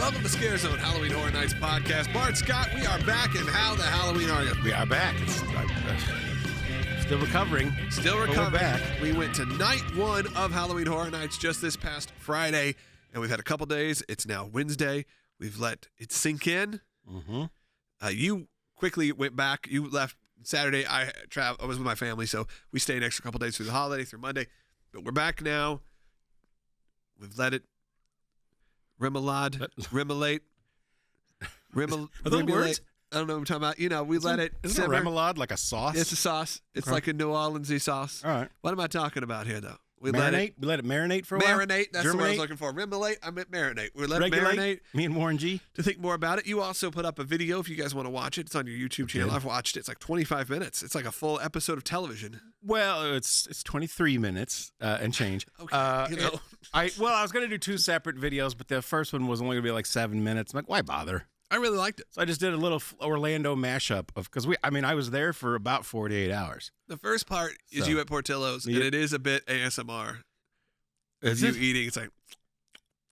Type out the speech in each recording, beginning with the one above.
Welcome to ScareZone Halloween Horror Nights podcast. Bart, Scott, we are back, and how the Halloween are you? We are back. Still recovering. Still recovering. We're back. We went to night one of Halloween Horror Nights just this past Friday, and we've had a couple days. It's now Wednesday. We've let it sink in. Mm-hmm. You quickly went back. You left Saturday. I was with my family, so we stayed an extra couple days through the holiday, through Monday. But we're back now. We've let it remoulade. Are those words? I don't know what I'm talking about. You know, we let it simmer. Isn't a remoulade like a sauce? It's a sauce. It's like a New Orleans-y sauce. All right. What am I talking about here, though? We Let it marinate for a while? Marinate. That's the word I was looking for. Remoulade. I meant marinate. We let it Regulate? marinate. Me and Warren G. To think more about it, you also put up a video if you guys want to watch it. It's on your YouTube channel. Okay. I've watched it. It's like 25 minutes. It's like a full episode of television. Well, it's 23 minutes and change. Okay. I was going to do two separate videos, but the first one was only going to be like 7 minutes. I'm like, why bother? I really liked it. So I just did a little Orlando mashup because I was there for about 48 hours. The first part is you at Portillo's, and it is a bit ASMR. Is you it? eating? It's like,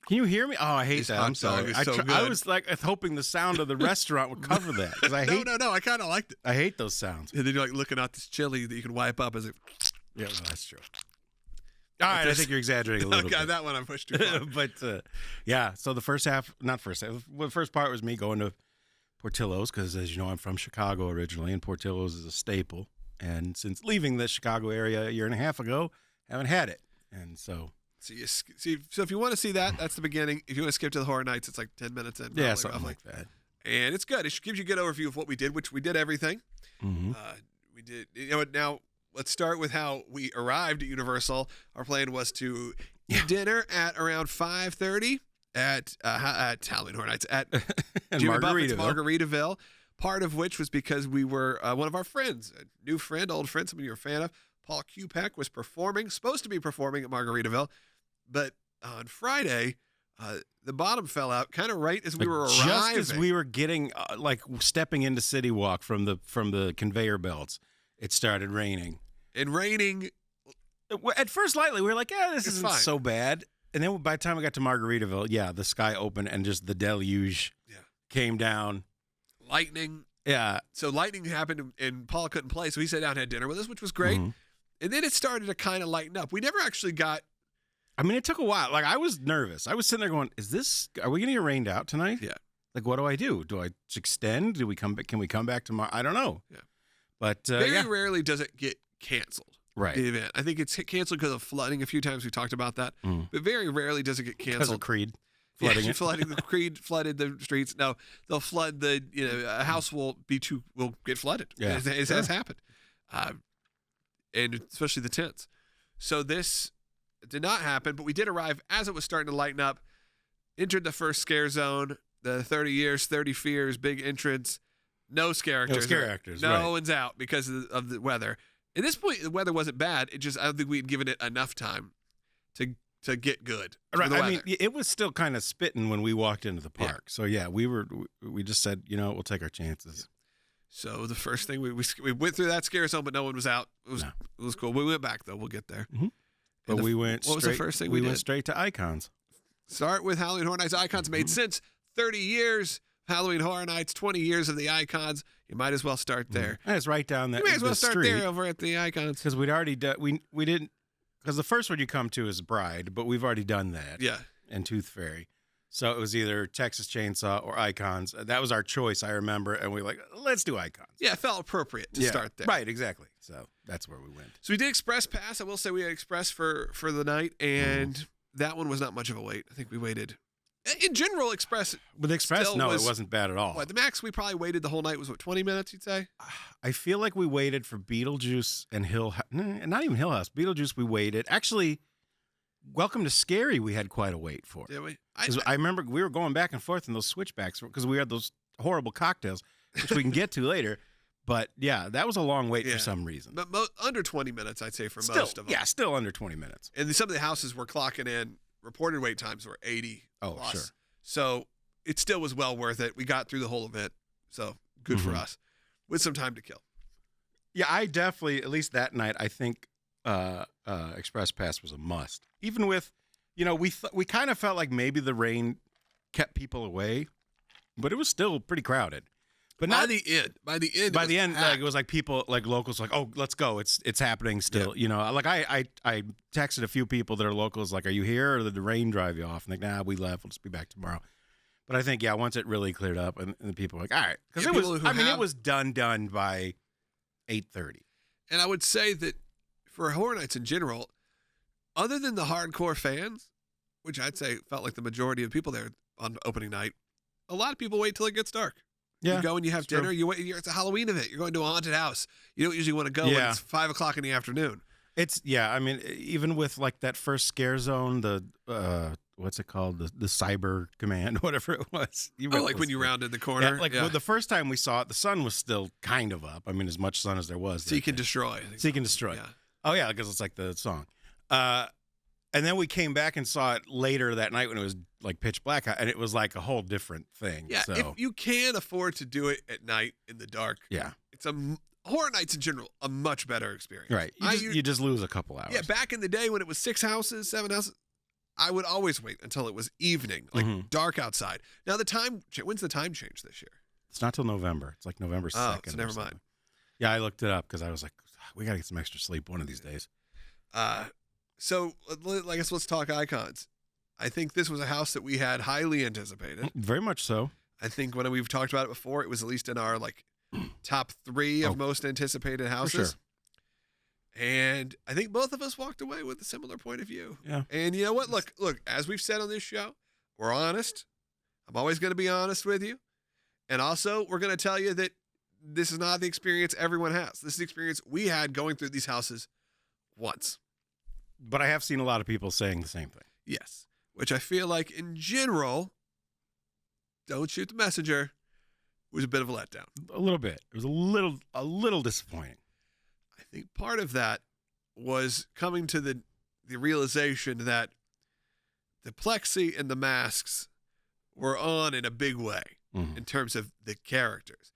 can you hear me? Oh, I hate This that. hot I'm sorry. dog is so I good. was like hoping the sound of the restaurant would cover that because I hate. No. I kind of liked it. I hate those sounds. And then you're like looking at this chili that you can wipe up as it. Yeah, well, that's true. All right, I think you're exaggerating a little bit. That one I pushed too far. But yeah, so the first part was me going to Portillo's because, as you know, I'm from Chicago originally, and Portillo's is a staple. And since leaving the Chicago area a year and a half ago, haven't had it. And so. So if you want to see that, that's the beginning. If you want to skip to the Horror Nights, it's like 10 minutes in. Yeah, something like that. And it's good. It gives you a good overview of what we did, which we did everything. Mm-hmm. We did. You know what? Now let's start with how we arrived at Universal. Our plan was to eat dinner at around 5:30 at Halloween Horror Nights at Jimmy Buffett's Margaritaville. Part of which was because we were one of our friends, a new friend, old friend, somebody you're a fan of, Paul Kupek, was supposed to be performing at Margaritaville, but on Friday, the bottom fell out kind of right as we were arriving. Just as we were getting, stepping into City Walk from the conveyor belts, it started raining. And raining. At first, lightly, we were like, "Yeah, this isn't fine. so bad." And then by the time we got to Margaritaville, yeah, the sky opened and just the deluge came down. Lightning. Yeah. So lightning happened, and Paul couldn't play, so he sat down and had dinner with us, which was great. Mm-hmm. And then it started to kind of lighten up. We never actually got. I mean, it took a while. Like, I was nervous. I was sitting there going, are we going to get rained out tonight? Yeah. Like, what do I do? Do I extend? Do we come back? Can we come back tomorrow? I don't know. Yeah. But very rarely does it get canceled. Right. The event. I think it's canceled because of flooding. A few times we talked about that. But very rarely does it get canceled. Because of Creed flooding it. Flooding the Creed flooded the streets. No, they'll flood a house will get flooded. Yeah. It has happened. And especially the tents. So this did not happen, but we did arrive as it was starting to lighten up. Entered the first scare zone, the 30 years, 30 fears, big entrance. No scare actors. No scare actors, No right. one's out because of the weather. At this point, the weather wasn't bad. I don't think we'd given it enough time to get good. Right. I mean, it was still kind of spitting when we walked into the park. Yeah. So yeah, we just said, we'll take our chances. Yeah. So the first thing we went through that scare zone, but no one was out. It was cool. We went back though. We'll get there. Mm-hmm. But we went. What was the first thing we did? went straight to Icons. Start with Halloween Horror Nights Icons. Made since 30 years. Halloween Horror Nights, 20 years of the Icons. You might as well start there. And it's right down that. You may as well start street, there over at the Icons. because we'd already done. We didn't, because the first one you come to is Bride, but we've already done that. Yeah. And Tooth Fairy. So it was either Texas Chainsaw or Icons. That was our choice, I remember. And we were like, let's do Icons. Yeah, it felt appropriate to start there. Right, exactly. So that's where we went. So we did Express Pass. I will say we had Express for the night, and that one was not much of a wait. I think we waited. In general, Express. With Express, still it wasn't bad at all. The max we probably waited the whole night was, 20 minutes, you'd say? I feel like we waited for Beetlejuice and not even Hill House. Beetlejuice we waited. Actually, Welcome to Scary we had quite a wait for. Did we? I remember we were going back and forth in those switchbacks because we had those horrible cocktails, which we can get to later. But yeah, that was a long wait for some reason. But under 20 minutes, I'd say, for most of them. Yeah, still under 20 minutes. And some of the houses were clocking in, reported wait times were 80 plus. Sure. So it still was well worth it. We got through the whole event. So good for us with some time to kill. Yeah, I definitely, at least that night, I think Express Pass was a must. Even with, we kind of felt like maybe the rain kept people away, but it was still pretty crowded. But By the end, like, it was like people, like locals, like, oh, let's go. It's happening still. Yeah. You know, like I texted a few people that are locals, like, are you here or did the rain drive you off? And like, nah, we left. We'll just be back tomorrow. But I think, once it really cleared up, and the people were like, all right, because it was done by 8:30. And I would say that for Horror Nights in general, other than the hardcore fans, which I'd say felt like the majority of people there on opening night, a lot of people wait till it gets dark. Yeah, you go and you have dinner. You wait. It's a Halloween event. You're going to a haunted house. You don't usually want to go when it's 5 o'clock in the afternoon. I mean, even with like that first scare zone, the what's it called, the cyber command, whatever it was. When you rounded the corner. Well, the first time we saw it, the sun was still kind of up. I mean, as much sun as there was. Seek and Destroy. Seek and Destroy. Yeah. Oh yeah, because it's like the song. And then we came back and saw it later that night when it was like pitch black, and it was like a whole different thing. Yeah, so. if you can afford to do it at night in the dark, it's Horror Nights in general, a much better experience. Right. You just lose a couple hours. Yeah, back in the day when it was 6 houses, 7 houses, I would always wait until it was evening, like dark outside. Now when's the time change this year? It's not till November. It's like November 2nd. Oh, so never mind. Yeah, I looked it up because I was like, we got to get some extra sleep one of these days. So I guess let's talk icons. I think this was a house that we had highly anticipated. Very much so. I think when we've talked about it before, it was at least in our like top 3 of most anticipated houses. For sure. And I think both of us walked away with a similar point of view. Yeah. And you know what? Look, as we've said on this show, we're honest. I'm always going to be honest with you. And also, we're going to tell you that this is not the experience everyone has. This is the experience we had going through these houses once. But I have seen a lot of people saying the same thing. Yes. Which I feel like in general, don't shoot the messenger, was a bit of a letdown. A little bit. It was a little disappointing. I think part of that was coming to the realization that the plexi and the masks were on in a big way in terms of the characters.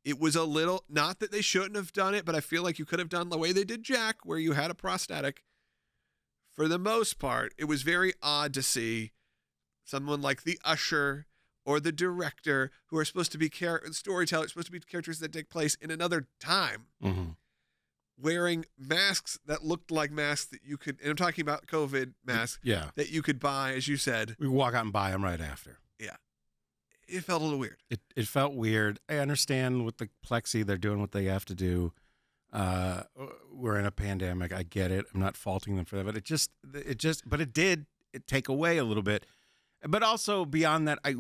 It was a little, not that they shouldn't have done it, but I feel like you could have done the way they did Jack, where you had a prosthetic. For the most part, it was very odd to see someone like the usher or the director, who are supposed to be storytellers, supposed to be characters that take place in another time, wearing masks that looked like masks that you could, and I'm talking about COVID masks, that you could buy, as you said. We walk out and buy them right after. Yeah. It felt a little weird. It felt weird. I understand with the plexi, they're doing what they have to do. We're in a pandemic. I get it. I'm not faulting them for that, but it did take away a little bit. But also beyond that, I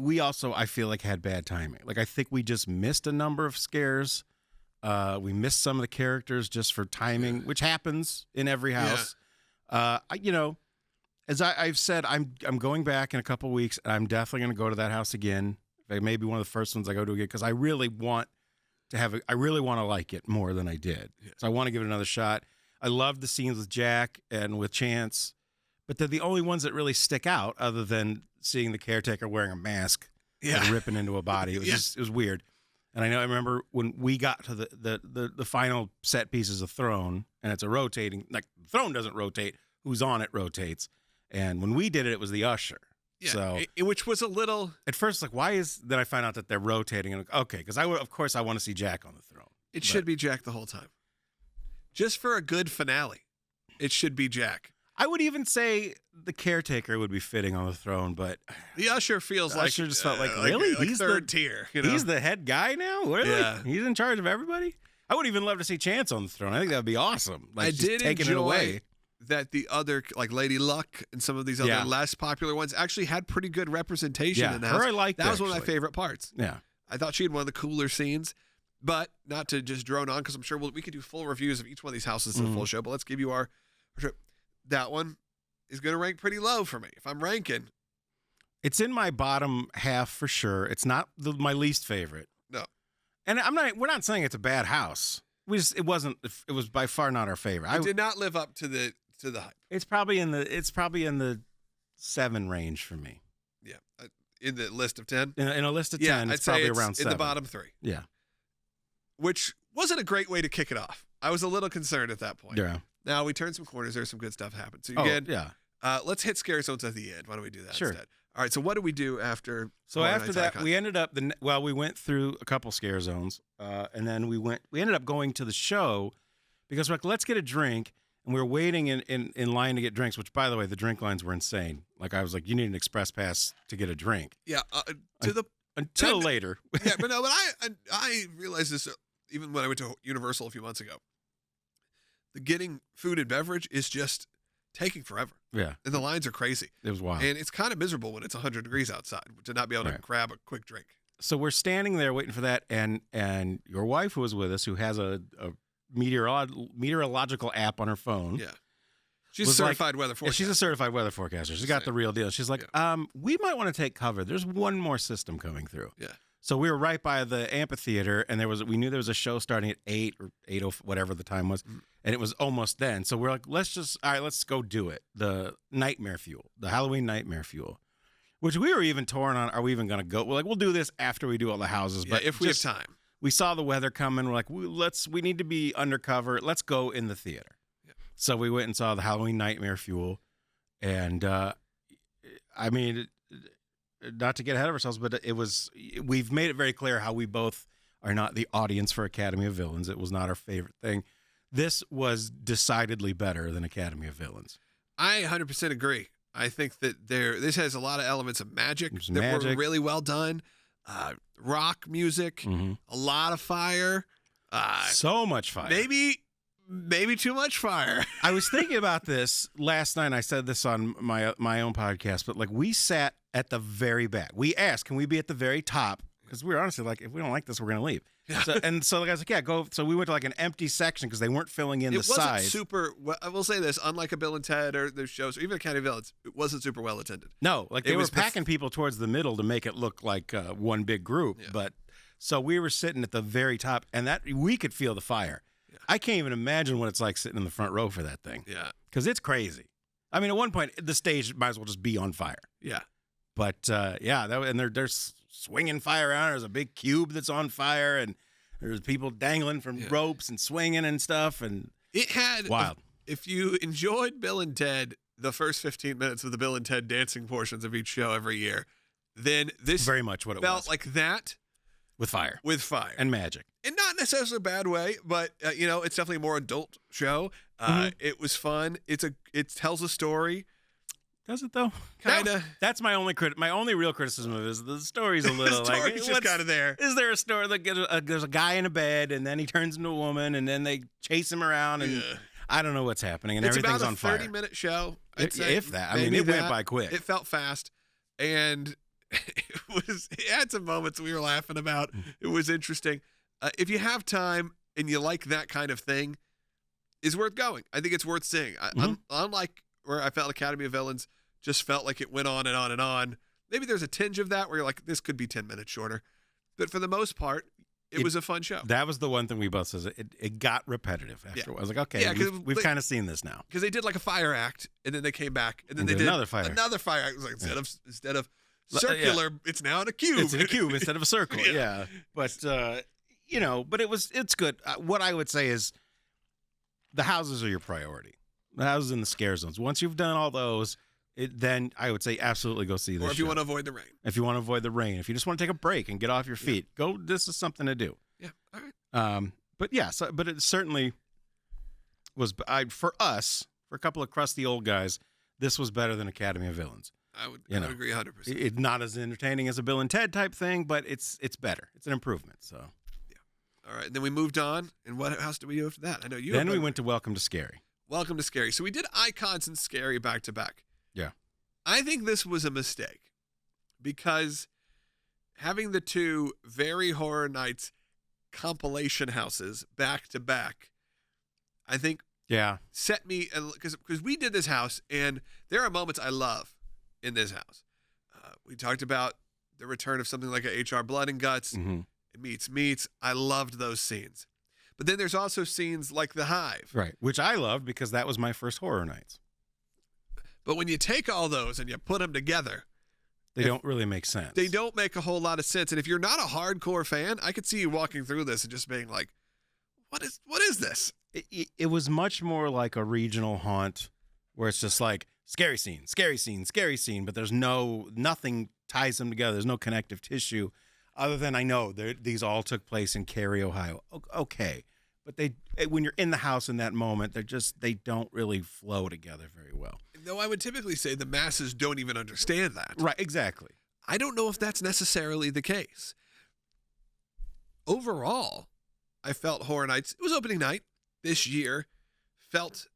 feel like had bad timing. Like I think we just missed a number of scares. We missed some of the characters just for timing, which happens in every house. As I've said, I'm going back in a couple weeks, and I'm definitely going to go to that house again. Maybe one of the first ones I go to again, because I really want to like it more than I did. Yeah. So I want to give it another shot. I love the scenes with Jack and with Chance, but they're the only ones that really stick out, other than seeing the caretaker wearing a mask and ripping into a body. It was it was weird. And I remember when we got to the final set pieces of Throne, and it's a rotating, like Throne doesn't rotate, who's on it rotates. And when we did it, it was the usher. Yeah, so, which was a little... At first, like, then I find out that they're rotating. And okay, because of course I want to see Jack on the throne. It should be Jack the whole time. Just for a good finale, it should be Jack. I would even say the caretaker would be fitting on the throne, but... The usher feels like... Usher just felt like, really? Like he's third tier. You know? He's the head guy now? Really? Yeah. He's in charge of everybody? I would even love to see Chance on the throne. I think that would be awesome. Like, I did taking enjoy it away. That the other, like Lady Luck and some of these other less popular ones, actually had pretty good representation in the house. Her I liked. That was one of my favorite parts. Yeah. I thought she had one of the cooler scenes. But not to just drone on, because I'm sure we could do full reviews of each one of these houses in a full show, but let's give you our trip. That one is going to rank pretty low for me. If I'm ranking, it's in my bottom half for sure. It's not my least favorite. No. And we're not saying it's a bad house. It was by far not our favorite. It did not live up to the hype. It's probably in the 7 range for me. Yeah. In the list of 10? In a list of 10, it's probably around 7. In the bottom 3. Yeah. Which wasn't a great way to kick it off. I was a little concerned at that point. Yeah. Now we turned some corners. There's some good stuff happened. So again, let's hit ScareZones at the end. Why don't we do that instead? All right, so what do we do after? So Horror after Nights that, Icon? we ended up we went through a couple scare zones, and then we ended up going to the show because we're like, let's get a drink, and we were waiting in line to get drinks. Which, by the way, the drink lines were insane. Like I was like, you need an express pass to get a drink. Yeah, Until later. Yeah, but I realized this even when I went to Universal a few months ago. The getting food and beverage is just taking forever. Yeah. And the lines are crazy. It was wild. And it's kind of miserable when it's 100 degrees outside to not be able to grab a quick drink. So we're standing there waiting for that, and your wife who was with us, who has a meteorological app on her phone. Yeah. She's a certified weather forecaster. Yeah, she's a certified weather forecaster. She's got the real deal. She's like, we might want to take cover. There's one more system coming through. Yeah. So we were right by the amphitheater, and we knew there was a show starting at 8 or 8:00, whatever the time was, and it was almost then. So we're like, let's go do it. The Nightmare Fuel, the Halloween Nightmare Fuel, which we were even torn on. Are we even going to go? We're like, we'll do this after we do all the houses, but if we have time. We saw the weather coming. We're like, we need to be undercover. Let's go in the theater. Yeah. So we went and saw the Halloween Nightmare Fuel, and I mean. Not to get ahead of ourselves, but we've made it very clear how we both are not the audience for Academy of Villains. It was not our favorite thing. This was decidedly better than Academy of Villains. I 100% agree. I think that this has a lot of elements of magic that were really well done. Rock music, a lot of fire. So much fire. Maybe too much fire. I was thinking about this last night, and I said this on my own podcast, but like we sat at the very back. We asked, can we be at the very top? Because we were honestly like, if we don't like this, we're going to leave. Yeah. So the guy's like, yeah, go. So we went to like an empty section because they weren't filling in the sides. It wasn't super, I will say this, unlike a Bill and Ted or their shows, or even Academy of Villains, it wasn't super well attended. No, like they were packing people towards the middle to make it look like one big group. Yeah. But so we were sitting at the very top, and that we could feel the fire. Yeah. I can't even imagine what it's like sitting in the front row for that thing. Yeah. Because it's crazy. I mean, at one point, the stage might as well just be on fire. Yeah. But, and they're swinging fire around. There's a big cube that's on fire, and there's people dangling from ropes and swinging and stuff. And it had wild. If you enjoyed Bill and Ted, the first 15 minutes of the Bill and Ted dancing portions of each show every year, then this very much what it felt like that. With fire. And magic. And not necessarily a bad way, but, it's definitely a more adult show. It was fun. It tells a story. Does it though? Kind of. That's my only real criticism of it is the story's a little the story's just kind of there. Is there a story that there's a guy in a bed and then he turns into a woman and then they chase him around and I don't know what's happening and everything's on fire. It's about a 30-minute show. If that. I mean, it went by quick. It felt fast, and it had some moments we were laughing about. It was interesting. If you have time and you like that kind of thing, it's worth going. I think it's worth seeing. Unlike where I felt Academy of Villains just felt like it went on and on and on. Maybe there's a tinge of that where you're like, this could be 10 minutes shorter. But for the most part, it was a fun show. That was the one thing we both said. It got repetitive after. I was like, okay, we've kind of seen this now. Because they did like a fire act, and then they came back, and then they did another fire act. It was like instead of circular, it's now in a cube. It's in a cube instead of a circle. Yeah. But but it's good. What I would say is the houses are your priority. The houses in the scare zones. Once you've done all those, then I would say absolutely go see this. Or if you want to avoid the rain. If you want to avoid the rain. If you just want to take a break and get off your feet, go. This is something to do. Yeah. All right. But it certainly was. For us, for a couple of crusty old guys, this was better than Academy of Villains. I would agree 100%. It's not as entertaining as a Bill and Ted type thing, but it's better. It's an improvement. So. Yeah. All right. Then we moved on, and what else did we do after that? I know you. Then we went to Welcome to Scary. Welcome to Scary. So we did Icons and Scary back to back. Yeah. I think this was a mistake because having the two very Horror Nights compilation houses back to back, I think set me, because we did this house and there are moments I love in this house. We talked about the return of something like a HR Blood and Guts. Mm-hmm. It meets. I loved those scenes. But then there's also scenes like The Hive. Right, which I loved because that was my first Horror Nights. But when you take all those and you put them together, they don't really make sense. They don't make a whole lot of sense. And if you're not a hardcore fan, I could see you walking through this and just being like, what is this? It was much more like a regional haunt where it's just like scary scene, scary scene, scary scene, but there's nothing ties them together. There's no connective tissue other than I know these all took place in Cary, Ohio. Okay. But when you're in the house in that moment, they don't really flow together very well. Though I would typically say the masses don't even understand that. Right, exactly. I don't know if that's necessarily the case. Overall, I felt Horror Nights, it was opening night this year, felt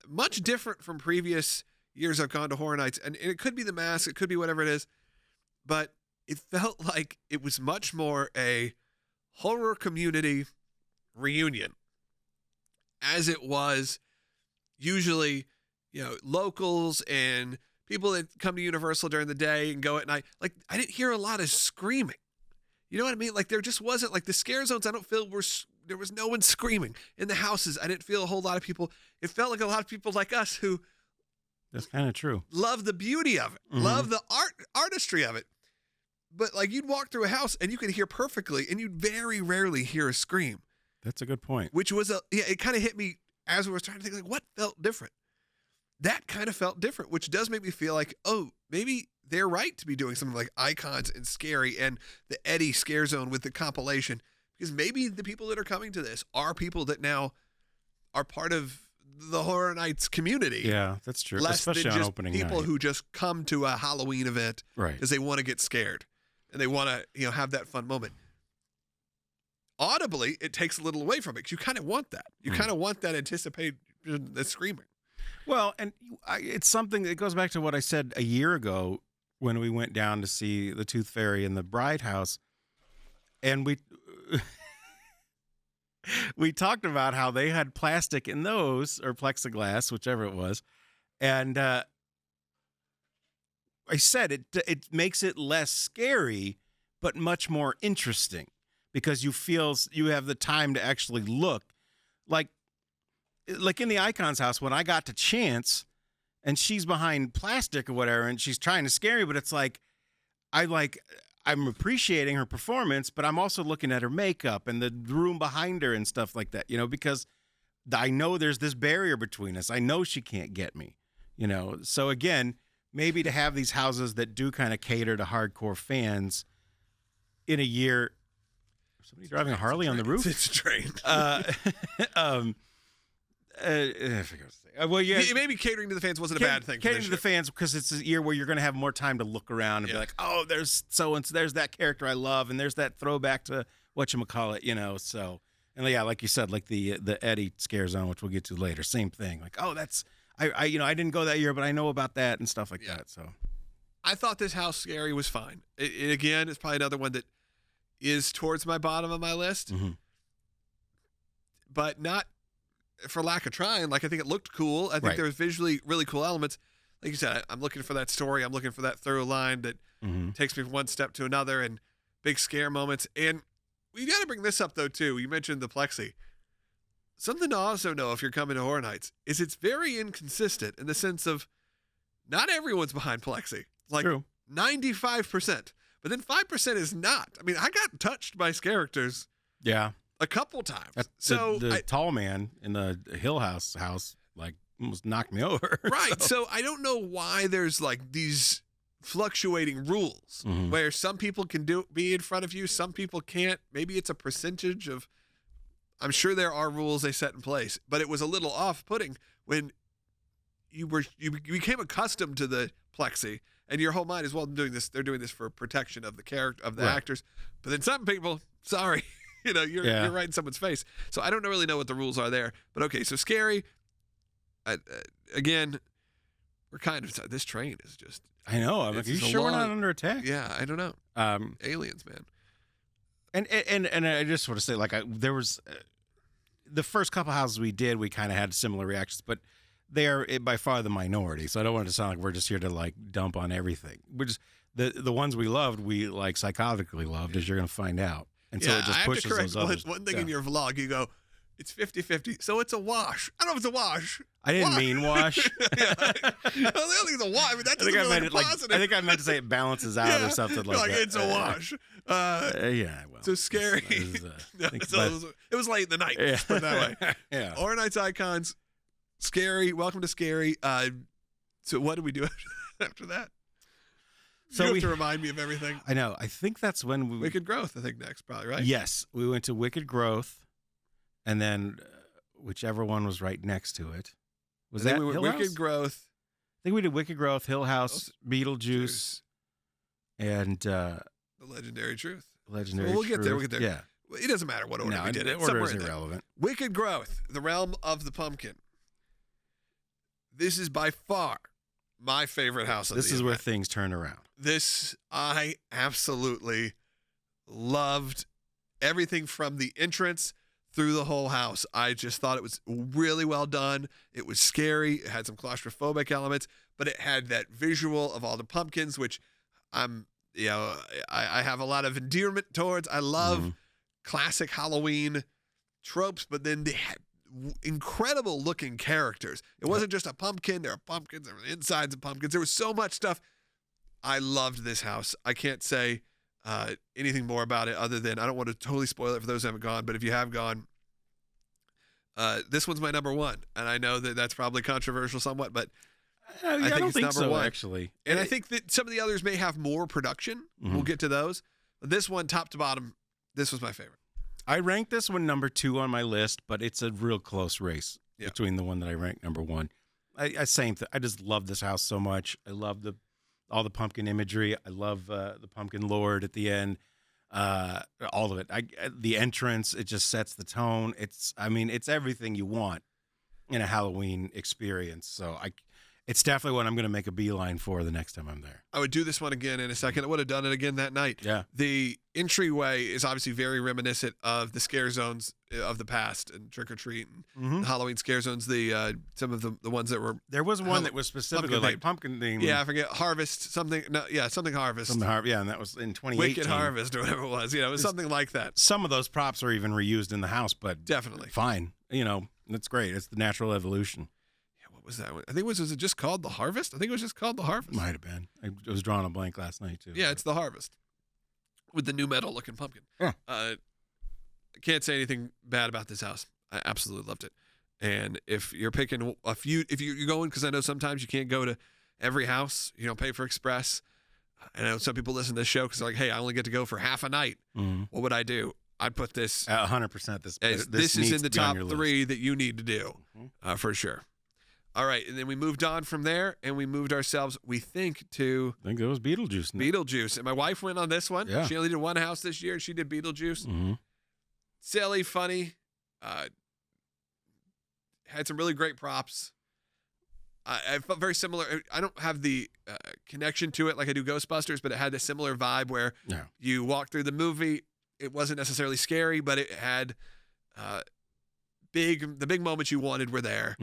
much different from previous years I've gone to Horror Nights. And it could be the mask, it could be whatever it is, but it felt like it was much more a horror community reunion, as it was usually, locals and people that come to Universal during the day and go at night. Like, I didn't hear a lot of screaming. You know what I mean? Like, there just wasn't, like, the scare zones, I don't feel there was no one screaming. In the houses, I didn't feel a whole lot of people. It felt like a lot of people like us who... That's kind of true. Love the beauty of it. Love the artistry of it. But, like, you'd walk through a house and you could hear perfectly, and you'd very rarely hear a scream. That's a good point. Which was it kind of hit me as we were trying to think, like, what felt different? That kind of felt different, which does make me feel like, oh, maybe they're right to be doing something like Icons and Scary and the Eddie Scare Zone with the compilation, because maybe the people that are coming to this are people that now are part of the Horror Nights community. Yeah, that's true. Less Especially than on just opening people night. who just come to a Halloween event because they want to get scared and they want to, have that fun moment. Audibly, it takes a little away from it because you kind of want that. You kind of want that anticipation, the screaming. Well, and it's something that goes back to what I said a year ago when we went down to see the Tooth Fairy in the Bride House, and we talked about how they had plastic in those, or plexiglass, whichever it was, and I said it makes it less scary, but much more interesting because you have the time to actually look, like in the Icons house when I got to Chance. And she's behind plastic or whatever, and she's trying to scare me, but it's like, I'm appreciating her performance, but I'm also looking at her makeup and the room behind her and stuff like that, because I know there's this barrier between us. I know she can't get me, So again, maybe to have these houses that do kind of cater to hardcore fans in a year. Somebody driving a Harley on the roof? It's a train. I forgot to say. Well, yeah, maybe catering to the fans wasn't a bad thing. Catering to the fans because it's a year where you're going to have more time to look around and be like, oh, there's so-and-so, there's that character I love, and there's that throwback to whatchamacallit, so. And yeah, like you said, like the Eddie Scare Zone, which we'll get to later, same thing. Like, oh, that's, I didn't go that year, but I know about that and stuff like that, so. I thought this house Scary was fine. It again, it's probably another one that is towards my bottom of my list, but not for lack of trying. Like, I think it looked cool. I think there was visually really cool elements. Like you said, I'm looking for that story. I'm looking for that through line that takes me from one step to another and big scare moments. And we got to bring this up, though, too. You mentioned the plexi. Something to also know if you're coming to Horror Nights is it's very inconsistent in the sense of not everyone's behind plexi. Like, True. 95%. But then 5% is not. I mean, I got touched by characters. Yeah. A couple times. The tall man in the Hill House like almost knocked me over. Right. So I don't know why there's like these fluctuating rules where some people can be in front of you, some people can't. Maybe it's a percentage of. I'm sure there are rules they set in place, but it was a little off-putting when you became accustomed to the plexi, and your whole mind is, well, doing this. They're doing this for protection of the character of the actors. But then some people, sorry. You're right in someone's face. So I don't really know what the rules are there. But okay, so Scary. Again, we're kind of this train is just. I know. I'm like, are you sure we're not under attack? Yeah, I don't know. Aliens, man. And I just want to say, like, there was the first couple houses we did, we kind of had similar reactions, but they are by far the minority. So I don't want it to sound like we're just here to like dump on everything. We're just the ones we loved, we like psychotically loved, as you're going to find out. And so it just pushes those others. One thing in your vlog, you go, it's 50-50, so it's a wash. I don't know if it's a wash. I didn't mean wash. Well, the other thing's a wash. I mean, that doesn't feel like a positive. I think I meant to say it balances out or something like that. It's a wash. Well. So Scary. It was late in the night. Let's put it that way. Yeah. Horror Nights Icons, Scary. Welcome to Scary. So what did we do after that? So you have to remind me of everything. I know. I think that's when we... Wicked Growth, I think, next, probably, right? Yes. We went to Wicked Growth, and then whichever one was right next to it. Was that we went Hill Wicked House? Growth. I think we did Wicked Growth, Hill House, Beetlejuice, and... The Legendary Truth. Legendary We'll get there. We'll Truth. get there. Yeah. It doesn't matter what order we did the it. order Somewhere is in there. irrelevant. Wicked Growth, the realm of the pumpkin. This is by far my favorite house of This the is where event. things turn around. This, I absolutely loved everything from the entrance through the whole house. I just thought it was really well done. It was scary. It had some claustrophobic elements, but it had that visual of all the pumpkins, which I have a lot of endearment towards. I love classic Halloween tropes, but then they had incredible looking characters. It wasn't just a pumpkin. There are pumpkins. There were insides of pumpkins. There was so much stuff. I loved this house. I can't say anything more about it other than I don't want to totally spoil it for those who haven't gone, but if you have gone, this one's my number one. And I know that that's probably controversial somewhat, but I think it's number so, one. Actually. And I think that some of the others may have more production. We'll get to those. But this one, top to bottom, this was my favorite. I ranked this one number 2 on my list, but it's a real close race between the one that I ranked number 1. I just love this house so much. I love all the pumpkin imagery. I love the pumpkin lord at the end. All of it. The entrance, it just sets the tone. It's everything you want in a Halloween experience. So it's definitely what I'm going to make a beeline for the next time I'm there. I would do this one again in a second. I would have done it again that night. Yeah. The entryway is obviously very reminiscent of the scare zones of the past and Trick or Treat and the Halloween scare zones. Some of the ones that were. There was one that was specifically like pumpkin themed. Yeah, I forget Harvest something. No, yeah, something Harvest. Yeah, and that was in 2018. Wicked Harvest or whatever it was. It was something like that. Some of those props are even reused in the house, but definitely fine. That's great. It's the natural evolution. Was that one? I think was it just called The Harvest? I think it was just called The Harvest. Might have been. I was drawing a blank last night too. Yeah, it's The Harvest with the new metal looking pumpkin. Yeah. I can't say anything bad about this house. I absolutely loved it. And if you're picking if you're going, because I know sometimes you can't go to every house, pay for express. I know some people listen to this show because they're like, hey, I only get to go for half a night. What would I do? I'd put this 100%. This is in the top 3 that you need to do for sure. All right, and then we moved on from there, and we moved ourselves, we think, to... I think it was Beetlejuice. Beetlejuice. And my wife went on this one. Yeah. She only did one house this year. She did Beetlejuice. Silly, funny. Had some really great props. I felt very similar. I don't have the connection to it like I do Ghostbusters, but it had a similar vibe where you walk through the movie. It wasn't necessarily scary, but it had the big moments you wanted were there.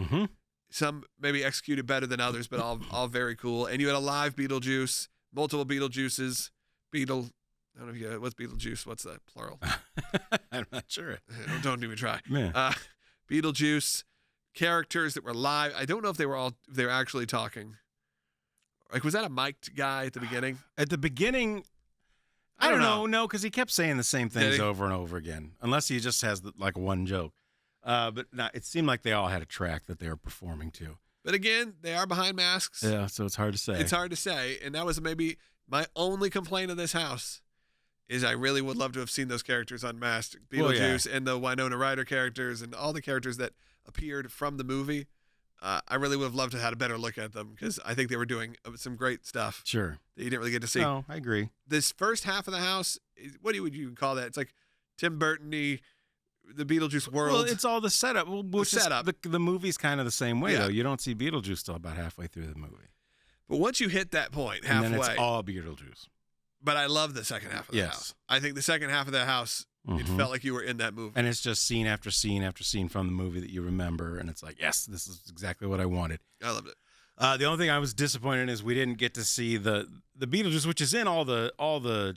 Some maybe executed better than others, but all very cool. And you had a live Beetlejuice, multiple Beetlejuices. I don't know if you got, what's Beetlejuice? What's the plural? I'm not sure. Don't even try. Yeah. Beetlejuice characters that were live. I don't know if they were actually talking. Like, was that a mic'd guy at the beginning? At the beginning, I don't know. No, because he kept saying the same things over and over again, unless he just has like one joke. But no, it seemed like they all had a track that they were performing to. But again, they are behind masks. Yeah, so it's hard to say. It's hard to say. And that was maybe my only complaint of this house is I really would love to have seen those characters unmasked. Beetlejuice and the Winona Ryder characters and all the characters that appeared from the movie. I really would have loved to have had a better look at them because I think they were doing some great stuff. Sure. That you didn't really get to see. No, I agree. This first half of the house, what would you call that? It's like Tim Burton-y, the Beetlejuice world. Well, it's all the setup. The movie's kind of the same way, though. You don't see Beetlejuice till about halfway through the movie. But once you hit that point, halfway. And then it's all Beetlejuice. But I love the second half of the house. I think the second half of the house, it felt like you were in that movie. And it's just scene after scene after scene from the movie that you remember. And it's like, yes, this is exactly what I wanted. I loved it. The only thing I was disappointed in is we didn't get to see the Beetlejuice, which is in all the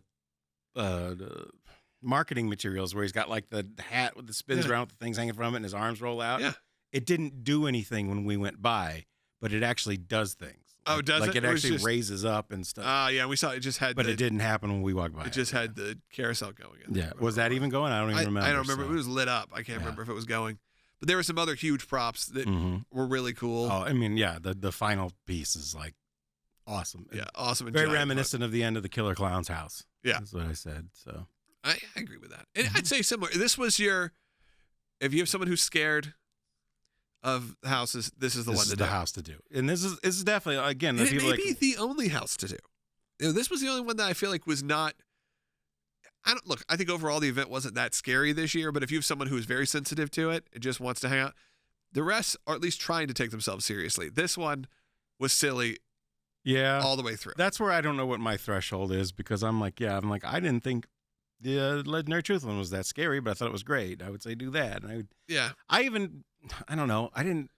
marketing materials where he's got like the hat with the spins around with the things hanging from it and his arms roll out. Yeah. It didn't do anything when we went by, but it actually does things. Oh, does it? Like it actually raises up and stuff. Yeah, we saw it just had But it didn't happen when we walked by. It just had the carousel going. Yeah. Was that even going? I don't even remember. I don't remember. It was lit up. I can't remember if it was going. But there were some other huge props that were really cool. Oh, I mean, yeah, the final piece is like awesome. Yeah, awesome. And very reminiscent of the end of the Killer Clown's house. Yeah, that's what I said. So I agree with that. And I'd say similar. This was your. If you have someone who's scared of houses, this is the one to do. This is the house to do. And this is definitely, again, and it may be the only house to do. This was the only one that I feel like was not. I think overall the event wasn't that scary this year, but if you have someone who is very sensitive to it and just wants to hang out, the rest are at least trying to take themselves seriously. This one was silly. Yeah. All the way through. That's where I don't know what my threshold is, because I'm like, I didn't think the Legendary Truth one was that scary, but I thought it was great. I would say do that. And I don't know. I don't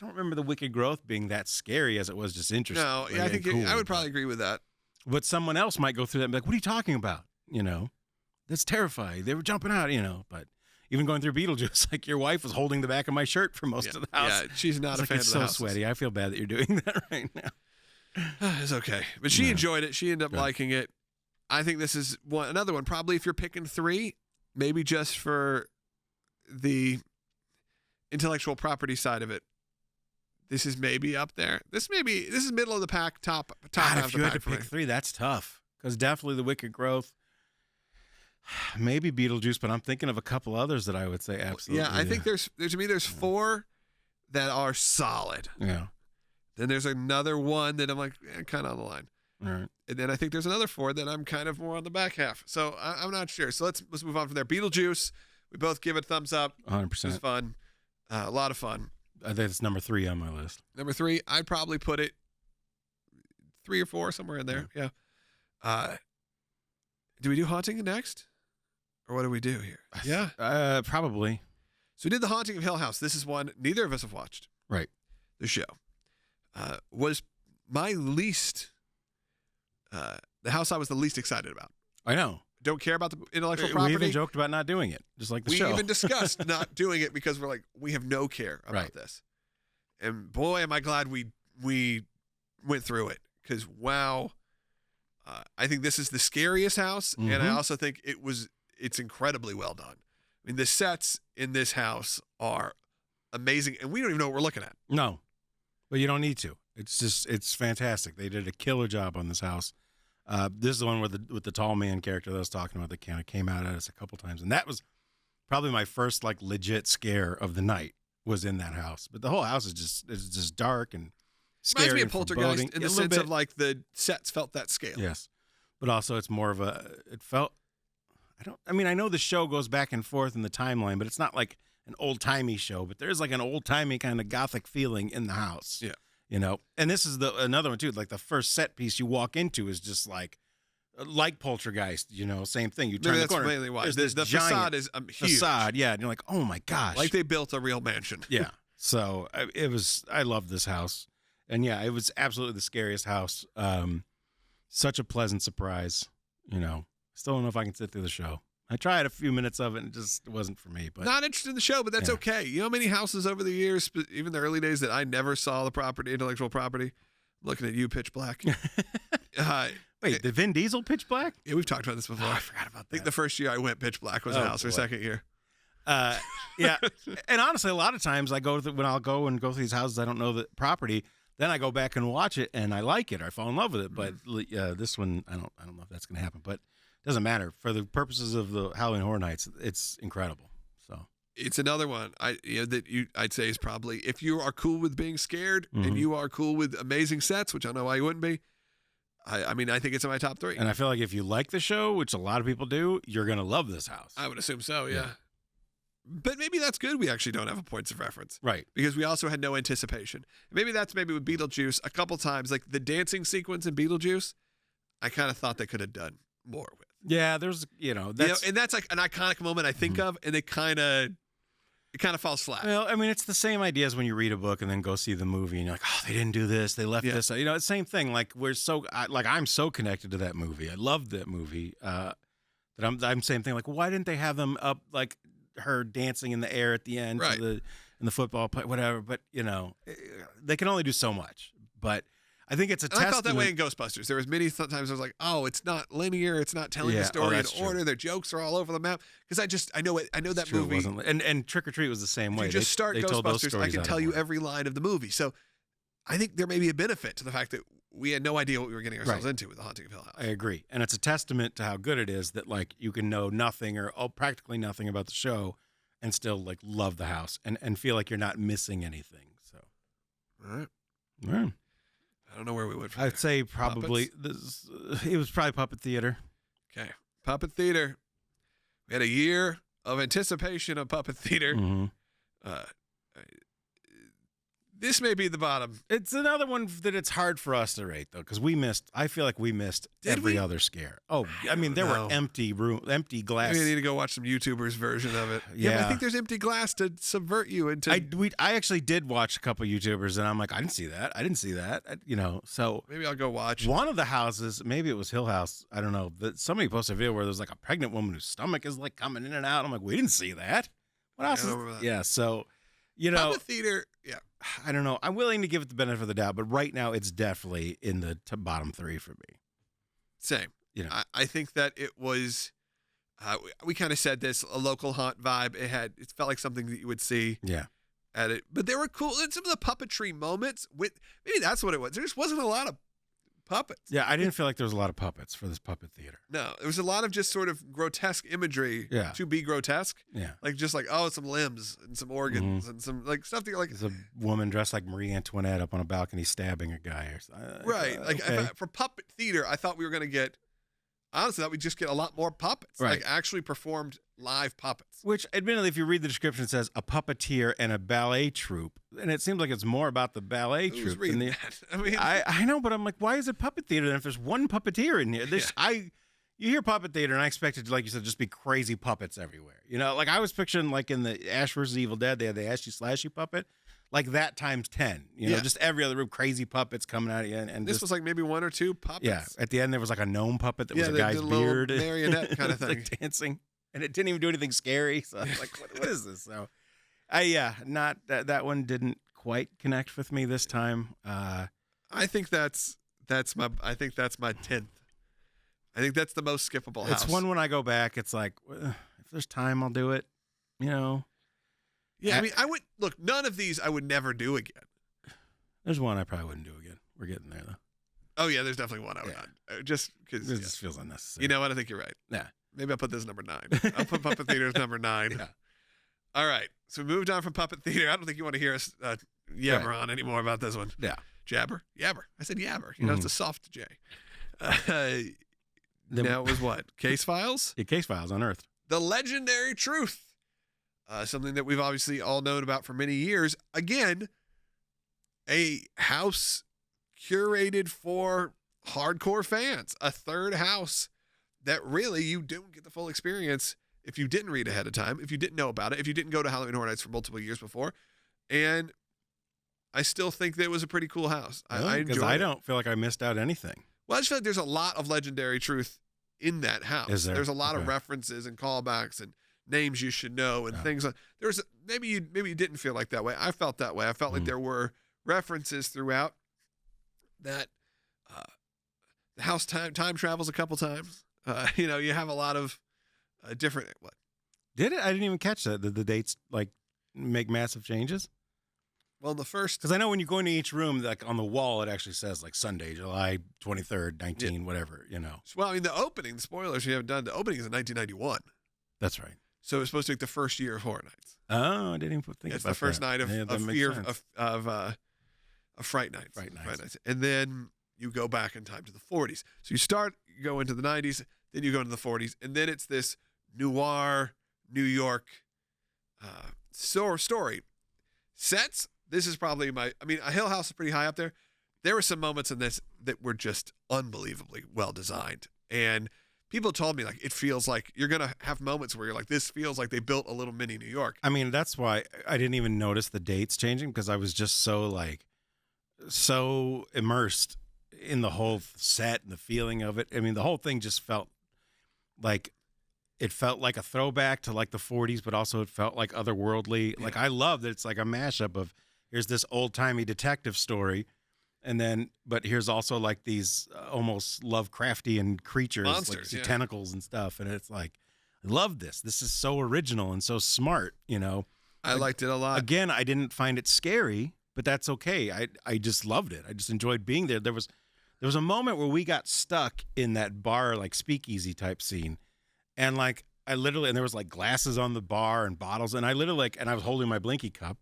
remember the Wicked Growth being that scary as it was just interesting. No, yeah, I think cool, I would probably agree with that. But someone else might go through that and be like, what are you talking about? That's terrifying. They were jumping out, but even going through Beetlejuice, like your wife was holding the back of my shirt for most of the house. Yeah, she's not a fan of the It's so sweaty. I feel bad that you're doing that right now. It's okay. But she enjoyed it. She ended up liking it. I think this is another one. Probably if you're picking 3, maybe just for the intellectual property side of it, this is maybe up there. This is middle of the pack, top God, half if of you the had pack to pick 3, that's tough. Because definitely the Wicked Growth, maybe Beetlejuice, but I'm thinking of a couple others that I would say absolutely. Yeah, I think there's 4 that are solid. Yeah. Then there's another one that I'm like kind of on the line. All right. And then I think there's another 4 that I'm kind of more on the back half. So I'm not sure. So let's move on from there. Beetlejuice, we both give it thumbs up. 100%. It was fun. A lot of fun. I think it's number 3 on my list. Number 3, I'd probably put it 3 or 4, somewhere in there. Yeah. Do we do Haunting next? Or what do we do here? Yeah. Probably. So we did The Haunting of Hill House. This is one neither of us have watched. Right. The show. Was my least, the house I was the least excited about. I know. Don't care about the intellectual property. We even joked about not doing it, just like the show. We even discussed not doing it because we're like, we have no care about this. And boy, am I glad we went through it, because wow, I think this is the scariest house, and I also think it's incredibly well done. I mean, the sets in this house are amazing, and we don't even know what we're looking at. No, but you don't need to. It's fantastic. They did a killer job on this house. This is the one with the tall man character that I was talking about that kind of came out at us a couple times, and that was probably my first like legit scare of the night was in that house. But the whole house is just dark and scary. Reminds me of and Poltergeist in the sense of like the sets felt that scale. Yes, but also it's more of it felt. I know the show goes back and forth in the timeline, but it's not like an old timey show. But there's like an old timey kind of gothic feeling in the house. Yeah. And this is another one too. Like the first set piece you walk into is just like Poltergeist. Same thing. You turn the corner. Mainly why. There's the facade is huge. Facade, yeah. And you're like, oh my gosh, like they built a real mansion. Yeah. So I love this house, and yeah, it was absolutely the scariest house. Such a pleasant surprise. Still don't know if I can sit through the show. I tried a few minutes of it, and it just wasn't for me. But not interested in the show, but that's okay. You know how many houses over the years, even the early days, that I never saw the intellectual property? I'm looking at you, Pitch Black. Wait, did Vin Diesel Pitch Black? Yeah, we've talked about this before. Oh, I forgot about that. I think the first year I went, Pitch Black was a house. Or second year. Yeah, and honestly, a lot of times when I'll go through these houses, I don't know the property. Then I go back and watch it, and I like it. Or I fall in love with it. But this one, I don't know if that's going to happen. But it doesn't matter for the purposes of the Halloween Horror Nights. It's incredible. So it's another one I'd say is probably, if you are cool with being scared and you are cool with amazing sets, which I don't know why you wouldn't be. I think it's in my top 3. And I feel like if you like the show, which a lot of people do, you're going to love this house. I would assume so, yeah. But maybe that's good we actually don't have a points of reference. Right. Because we also had no anticipation. Maybe with Beetlejuice, a couple times, like the dancing sequence in Beetlejuice, I kind of thought they could have done more with. Yeah, there's, and that's like an iconic moment I think of, and it kind of falls flat. Well, it's the same idea as when you read a book and then go see the movie, and you're like, oh, they didn't do this, they left this. It's the same thing. Like I'm so connected to that movie. I love that movie. That I'm same thing. Like, why didn't they have them up like her dancing in the air at the end, in the football play, whatever? But they can only do so much. But I think it's a And testament. I felt that way in Ghostbusters. There was many sometimes I was like, oh, it's not linear. It's not telling the story in order. True. Their jokes are all over the map. Because I know that True, movie. it wasn't, and Trick or Treat was the same way. If you just start they told those Ghostbusters, I stories can out tell of you order. every line of the movie. So I think there may be a benefit to the fact that we had no idea what we were getting ourselves into with The Haunting of Hill House. I agree. And it's a testament to how good it is that like you can know nothing or practically nothing about the show and still like love the house and feel like you're not missing anything. So, All right. yeah. I don't know where we went from I'd there. say probably it was probably Puppet Theater. Okay. Puppet Theater. We had a year of anticipation of Puppet Theater. Mm-hmm. This may be the bottom. It's another one that it's hard for us to rate though, because I feel like we missed Did every we? Oh, other scare. I mean, there were empty glass. Maybe I need to go watch some YouTubers' version of it. Yeah. But I think there's empty glass to subvert you into. I actually did watch a couple YouTubers, and I'm like, I didn't see that. So Maybe I'll go watch. one of the houses, maybe it was Hill House, I don't know. Somebody posted a video where there's like a pregnant woman whose stomach is like coming in and out. I'm like, we didn't see that. What else? I don't remember that. Yeah. So, you know, Puppet Theater. Yeah. I don't know. I'm willing to give it the benefit of the doubt, but right now it's definitely in the bottom three for me. Same. You know, I think that it was. We kind of said this, a local haunt vibe. It felt like something that you would see yeah. at it, but they were cool. And some of the puppetry moments maybe that's what it was. There just wasn't a lot of puppets. Yeah, I didn't feel like there was a lot of puppets for this puppet theater. No, there was a lot of just sort of grotesque imagery to be grotesque. Yeah. Like just like, oh, some limbs and some organs and some like stuff that you're like. There's a woman dressed like Marie Antoinette up on a balcony stabbing a guy. Right. For puppet theater, I thought we were going to get, honestly, I thought we'd just get a lot more puppets. Right. Like actually performed live puppets. Which, admittedly, if you read the description, it says a puppeteer and a ballet troupe. And it seems like it's more about the ballet Who's troupe. reading that? I mean, I know, but I'm like, why is it puppet theater then if there's one puppeteer in here? You hear puppet theater, and I expected, like you said, just be crazy puppets everywhere. You know, like I was picturing, like in the Ash vs. Evil Dead, they had the Ashy Slashy puppet, like that times 10. You know, just every other room, crazy puppets coming out of you. And this was like maybe one or two puppets. Yeah, at the end there was like a gnome puppet that was a they guy's did a little beard, marionette kind of thing, like dancing, and it didn't even do anything scary. So I was like, what is this? So, not that one didn't quite connect with me this time. I think that's my 10th. I think that's the most skippable house. It's one when I go back, it's like, if there's time, I'll do it. You know. Yeah, I mean, I would look. None of these I would never do again. There's one I probably wouldn't do again. We're getting there though. Oh yeah, there's definitely one I would not. Just because This just feels unnecessary. You know what? I think you're right. Yeah. Maybe I'll put this number 9. I'll put Puppet Theater as number 9. Yeah. All right. So we moved on from Puppet Theater. I don't think you want to hear us yabber on anymore about this one. Yeah. Yabber. I said yabber. You know, it's a soft J. Now it was what? Case Files? Yeah, Case Files Unearthed. The Legendary Truth. Something that we've obviously all known about for many years. Again, a house curated for hardcore fans. A third house that really you don't get the full experience if you didn't read ahead of time, if you didn't know about it, if you didn't go to Halloween Horror Nights for multiple years before. And I still think that it was a pretty cool house. I enjoyed it. I don't feel like I missed out anything. Well, I just feel like there's a lot of legendary truth in that house. Is there? There's a lot of Okay. references and callbacks and names you should know and things like there's maybe you didn't feel like that way. I felt that way. I felt like there were references throughout that the house time travels a couple times. You know, you have a lot of different what? Did it? I didn't even catch that. Did the dates like make massive changes? Well, the first Because I know when you go into each room, like on the wall, it actually says like Sunday, July 23rd, 19, whatever, you know. well, I mean the opening, spoilers we haven't done. The opening is in 1991. That's right. So it was supposed to be the first year of Horror Nights. Oh, I didn't even think It's about the first that. night of Yeah, that makes fear sense. of Fright Nights. Fright Nights. And then you go back in time to the 40s. So you go into the 90s, then you go into the 40s, and then it's this noir New York story. Sets, this is probably a Hill House is pretty high up there. There were some moments in this that were just unbelievably well designed. And people told me, like, it feels like you're going to have moments where you're like, this feels like they built a little mini New York. I mean, that's why I didn't even notice the dates changing because I was just so immersed in the whole set and the feeling of it. I mean, the whole thing just felt like a throwback to like the 40s, but also it felt like otherworldly. Yeah. Like I love that it's like a mashup of here's this old timey detective story, And then, but here's also like these almost Lovecraftian creatures, Monsters, like tentacles and stuff. And it's like, I love this. This is so original and so smart, you know. I liked it a lot. Again, I didn't find it scary, but that's okay. I just loved it. I just enjoyed being there. There was a moment where we got stuck in that bar, like speakeasy type scene. And like, and there was like glasses on the bar and bottles. And I literally and I was holding my Blinky cup.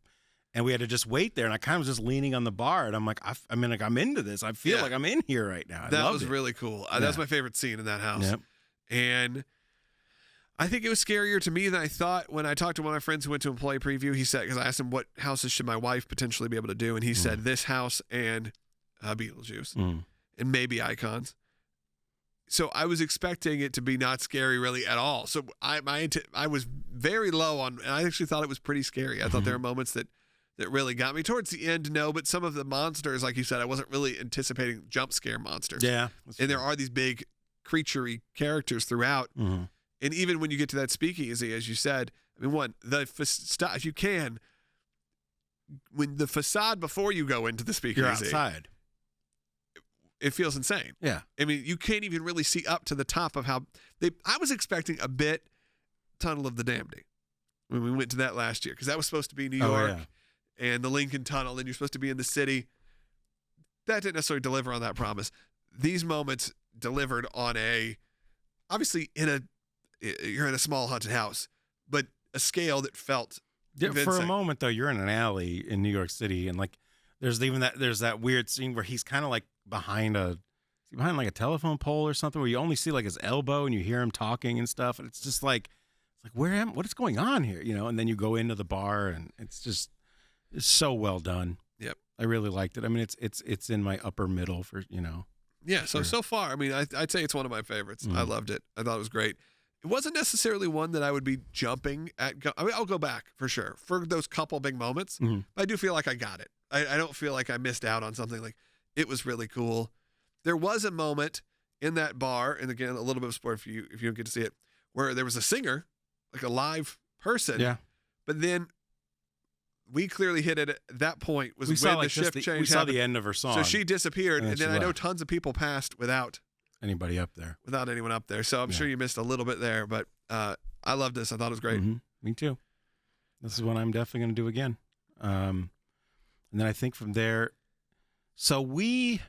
And we had to just wait there, and I kind of was just leaning on the bar, and I'm like, I'm into this. I feel like I'm in here right now. That was really cool. That was my favorite scene in that house. Yep. And I think it was scarier to me than I thought when I talked to one of my friends who went to employee preview. He said, because I asked him what houses should my wife potentially be able to do, and he said this house and Beetlejuice and maybe Icons. So I was expecting it to be not scary really at all. So I was very low on, and I actually thought it was pretty scary. I thought there were moments that really got me. Towards the end, no, but some of the monsters, like you said, I wasn't really anticipating jump scare monsters. Yeah. And there are these big creaturey characters throughout. Mm-hmm. And even when you get to that speakeasy, as you said, I mean, if you can, when the facade before you go into the speakeasy, you're outside. It feels insane. Yeah. I mean, you can't even really see up to the top of how I was expecting a bit Tunnel of the Damned when we went to that last year, because that was supposed to be New York. Yeah. And the Lincoln Tunnel, and you're supposed to be in the city. That didn't necessarily deliver on that promise. These moments delivered on obviously you're in a small haunted house, but a scale that felt convincing. For a moment though, you're in an alley in New York City, and like there's that weird scene where he's kind of like behind like a telephone pole or something, where you only see like his elbow and you hear him talking and stuff, and it's just like what is going on here, you know? And then you go into the bar, and it's so well done. Yep. I really liked it. I mean, it's in my upper middle for, you know. Yeah, so far, I mean, I'd say it's one of my favorites. I loved it. I thought it was great. It wasn't necessarily one that I would be jumping at. I mean, I'll go back for sure for those couple big moments, but I do feel like I got it. I don't feel like I missed out on something. Like, it was really cool. There was a moment in that bar, and again, a little bit of spoiler if you don't get to see it, where there was a singer, like a live person. Yeah. But then we clearly hit it at that point. We saw the shift change. We saw the end of her song. So she disappeared, and then I know tons of people passed without anybody up there. Without anyone up there. So I'm sure you missed a little bit there, but I loved this. I thought it was great. Mm-hmm. Me too. This is one I'm definitely going to do again. And then I think from there, so we,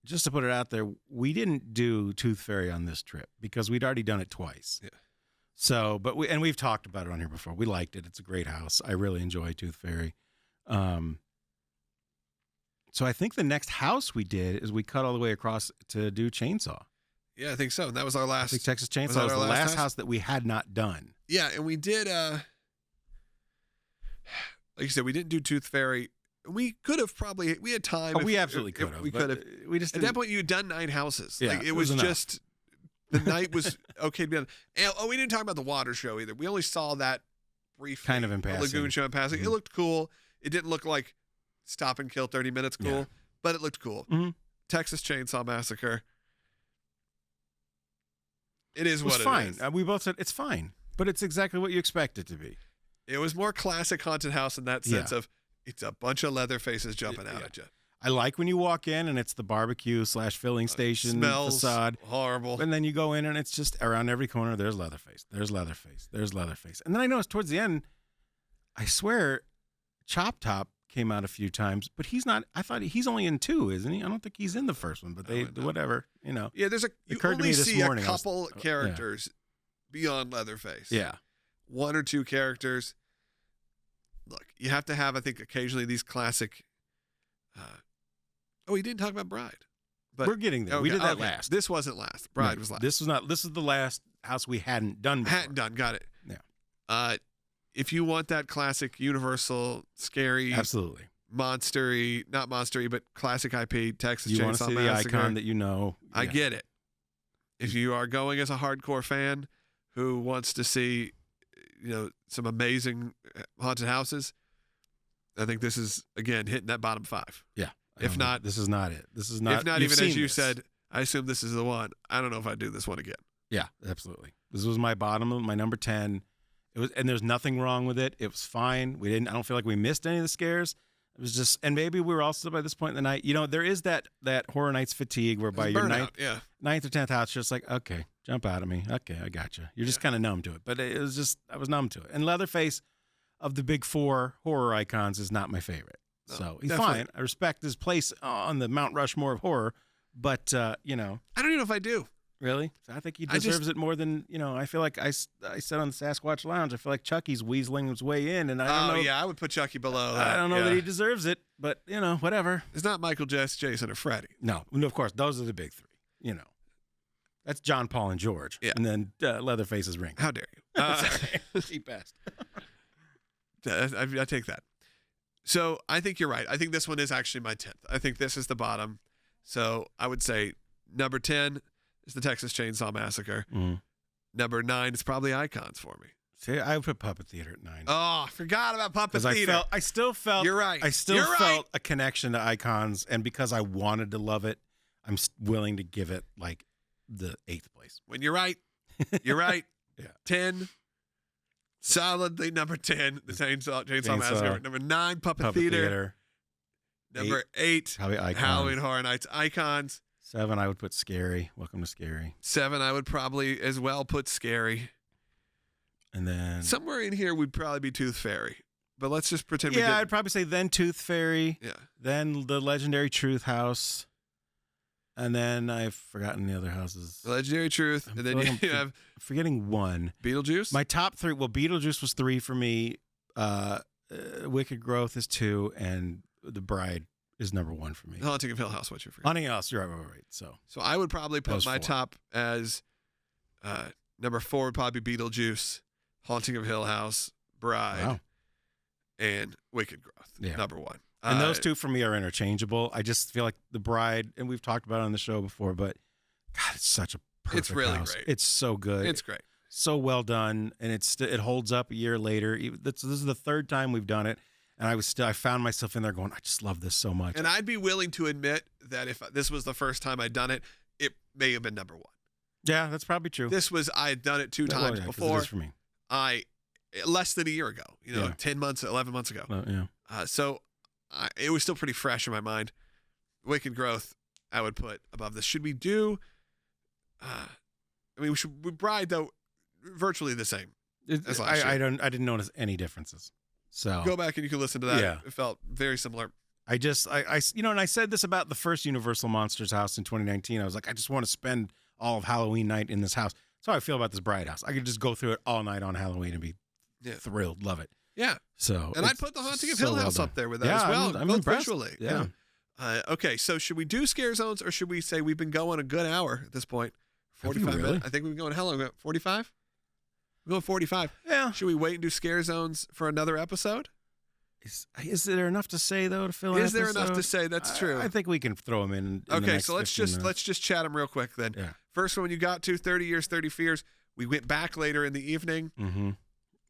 just to put it out there, we didn't do Tooth Fairy on this trip because we'd already done it twice. Yeah. So, but we've talked about it on here before. We liked it. It's a great house. I really enjoy Tooth Fairy. So I think the next house we did is we cut all the way across to do Chainsaw. Yeah, I think so. And that was our last. I think Texas Chainsaw was the last house that we had not done. Yeah, and we did. Like you said, we didn't do Tooth Fairy. We could have probably. We had time. We absolutely could have. We could have. We just at that point you had done 9 houses. Yeah, like, it was just. The night was okay to be done. And, we didn't talk about the water show either. We only saw that briefly. Kind of in passing. The lagoon show in passing. Mm-hmm. It looked cool. It didn't look like stop and kill 30 minutes cool, but it looked cool. Mm-hmm. Texas Chainsaw Massacre. It is what fine. it is. We both said it's fine, but it's exactly what you expect it to be. It was more classic haunted house in that sense of it's a bunch of leather faces jumping out at you. I like when you walk in and it's the barbecue/filling station smells facade. Horrible. And then you go in and it's just around every corner. There's Leatherface. There's Leatherface. There's Leatherface. And then I noticed towards the end, I swear, Chop Top came out a few times, but he's not. I thought he's only in 2, isn't he? I don't think he's in the first one, but whatever, you know. Yeah, you only see a couple characters beyond Leatherface. Yeah. 1 or 2 characters. Look, you have to have, I think, occasionally these classic. We didn't talk about Bride. But we're getting there. We did that last. This wasn't last. Bride was last. This was not. This is the last house we hadn't done before. Hadn't done. Got it. Yeah. If you want that classic Universal scary, absolutely monstery, not monstery, but classic IP, Texas Chainsaw Massacre. You want to see the icon that you know. I get it. If you are going as a hardcore fan who wants to see, some amazing haunted houses, I think this is, again, hitting that bottom 5. Yeah. If not, this is not it. This is not. If not, even as you said, I assume this is the one. I don't know if I'd do this one again. Yeah, absolutely. This was my my number 10. It was, and there's nothing wrong with it. It was fine. I don't feel like we missed any of the scares. It was just, and maybe we were also by this point in the night, there is that Horror Nights fatigue where by your ninth or 10th house, just like, okay, jump out of me. Okay, I got you. You're just kind of numb to it. But it was just, I was numb to it. And Leatherface, of the big 4 horror icons, is not my favorite. No, so he's fine. I respect his place on the Mount Rushmore of horror, but, I don't even know if I do. Really? I think he deserves it more than, I feel like I said on the Sasquatch Lounge, I feel like Chucky's weaseling his way in, and I don't know. Oh, yeah, I would put Chucky below that. I don't know that he deserves it, but, whatever. It's not Michael, Jess, Jason, or Freddy. No, of course, those are the big 3, That's John, Paul, and George. Yeah. And then Leatherface's ring. How dare you? Sorry. Cheap best. I take that. So I think you're right. I think this one is actually my 10th. I think this is the bottom. So I would say number 10 is the Texas Chainsaw Massacre. Mm. Number 9 is probably Icons for me. See, I would put Puppet Theater at 9. Oh, I forgot about Puppet Theater. I still felt. You're right. I still felt a connection to Icons, and because I wanted to love it, I'm willing to give it like the 8th place. When you're right, you're right. Yeah. 10, solidly number 10, the Chainsaw Massacre. Number 9, Puppet Theater. Number 8, Halloween Horror Nights Icons. 7, I would put Scary. Welcome to Scary. 7, I would probably as well put Scary. And then somewhere in here would probably be Tooth Fairy. But let's just pretend we didn't. Yeah, I'd probably say then Tooth Fairy. Yeah. Then the Legendary Truth House. And then I've forgotten the other houses. Legendary Truth. And then you have forgetting one. Beetlejuice. My top 3. Well, Beetlejuice was 3 for me. Wicked Growth is 2, and The Bride is number 1 for me. Haunting of Hill House. What you forgot? Haunting of Hill House. You're right. So I would probably put my 4. top as number 4 would probably be Beetlejuice, Haunting of Hill House, Bride, and Wicked Growth. Yeah. Number 1. And those 2 for me are interchangeable. I just feel like The Bride, and we've talked about it on the show before, but God, it's such a perfect It's really house. great. It's so good. It's great. So well done, and it holds up a year later. This is the 3rd time we've done it, and I found myself in there going, I just love this so much. And I'd be willing to admit that if this was the first time I'd done it, it may have been number 1. Yeah, that's probably true. I had done it 2 times before. It is for me. Less than a year ago, 10 months, 11 months ago. So it was still pretty fresh in my mind. Wicked Growth, I would put above this. Should we do? We Bride though, virtually the same. As last year. I didn't notice any differences. So go back and you can listen to that. Yeah. It felt very similar. I and I said this about the first Universal Monsters house in 2019. I was like, I just want to spend all of Halloween night in this house. That's how I feel about this Bride house. I could just go through it all night on Halloween and be thrilled, love it. Yeah. So, and I'd put the Haunting of Hill House up there with that as well. I'm both impressed. Visually. Yeah. Okay, so should we do Scare Zones or should we say we've been going a good hour at this point? 45 minutes. I think we've been going, how long? 45? We're going 45. Yeah. Should we wait and do Scare Zones for another episode? Is there enough to say though to fill? Is there enough to say? That's true. I think we can throw them in okay, the next so let's just chat them real quick then. Yeah. First one you got to 30 Years, 30 Fears. We went back later in the evening. Mm-hmm.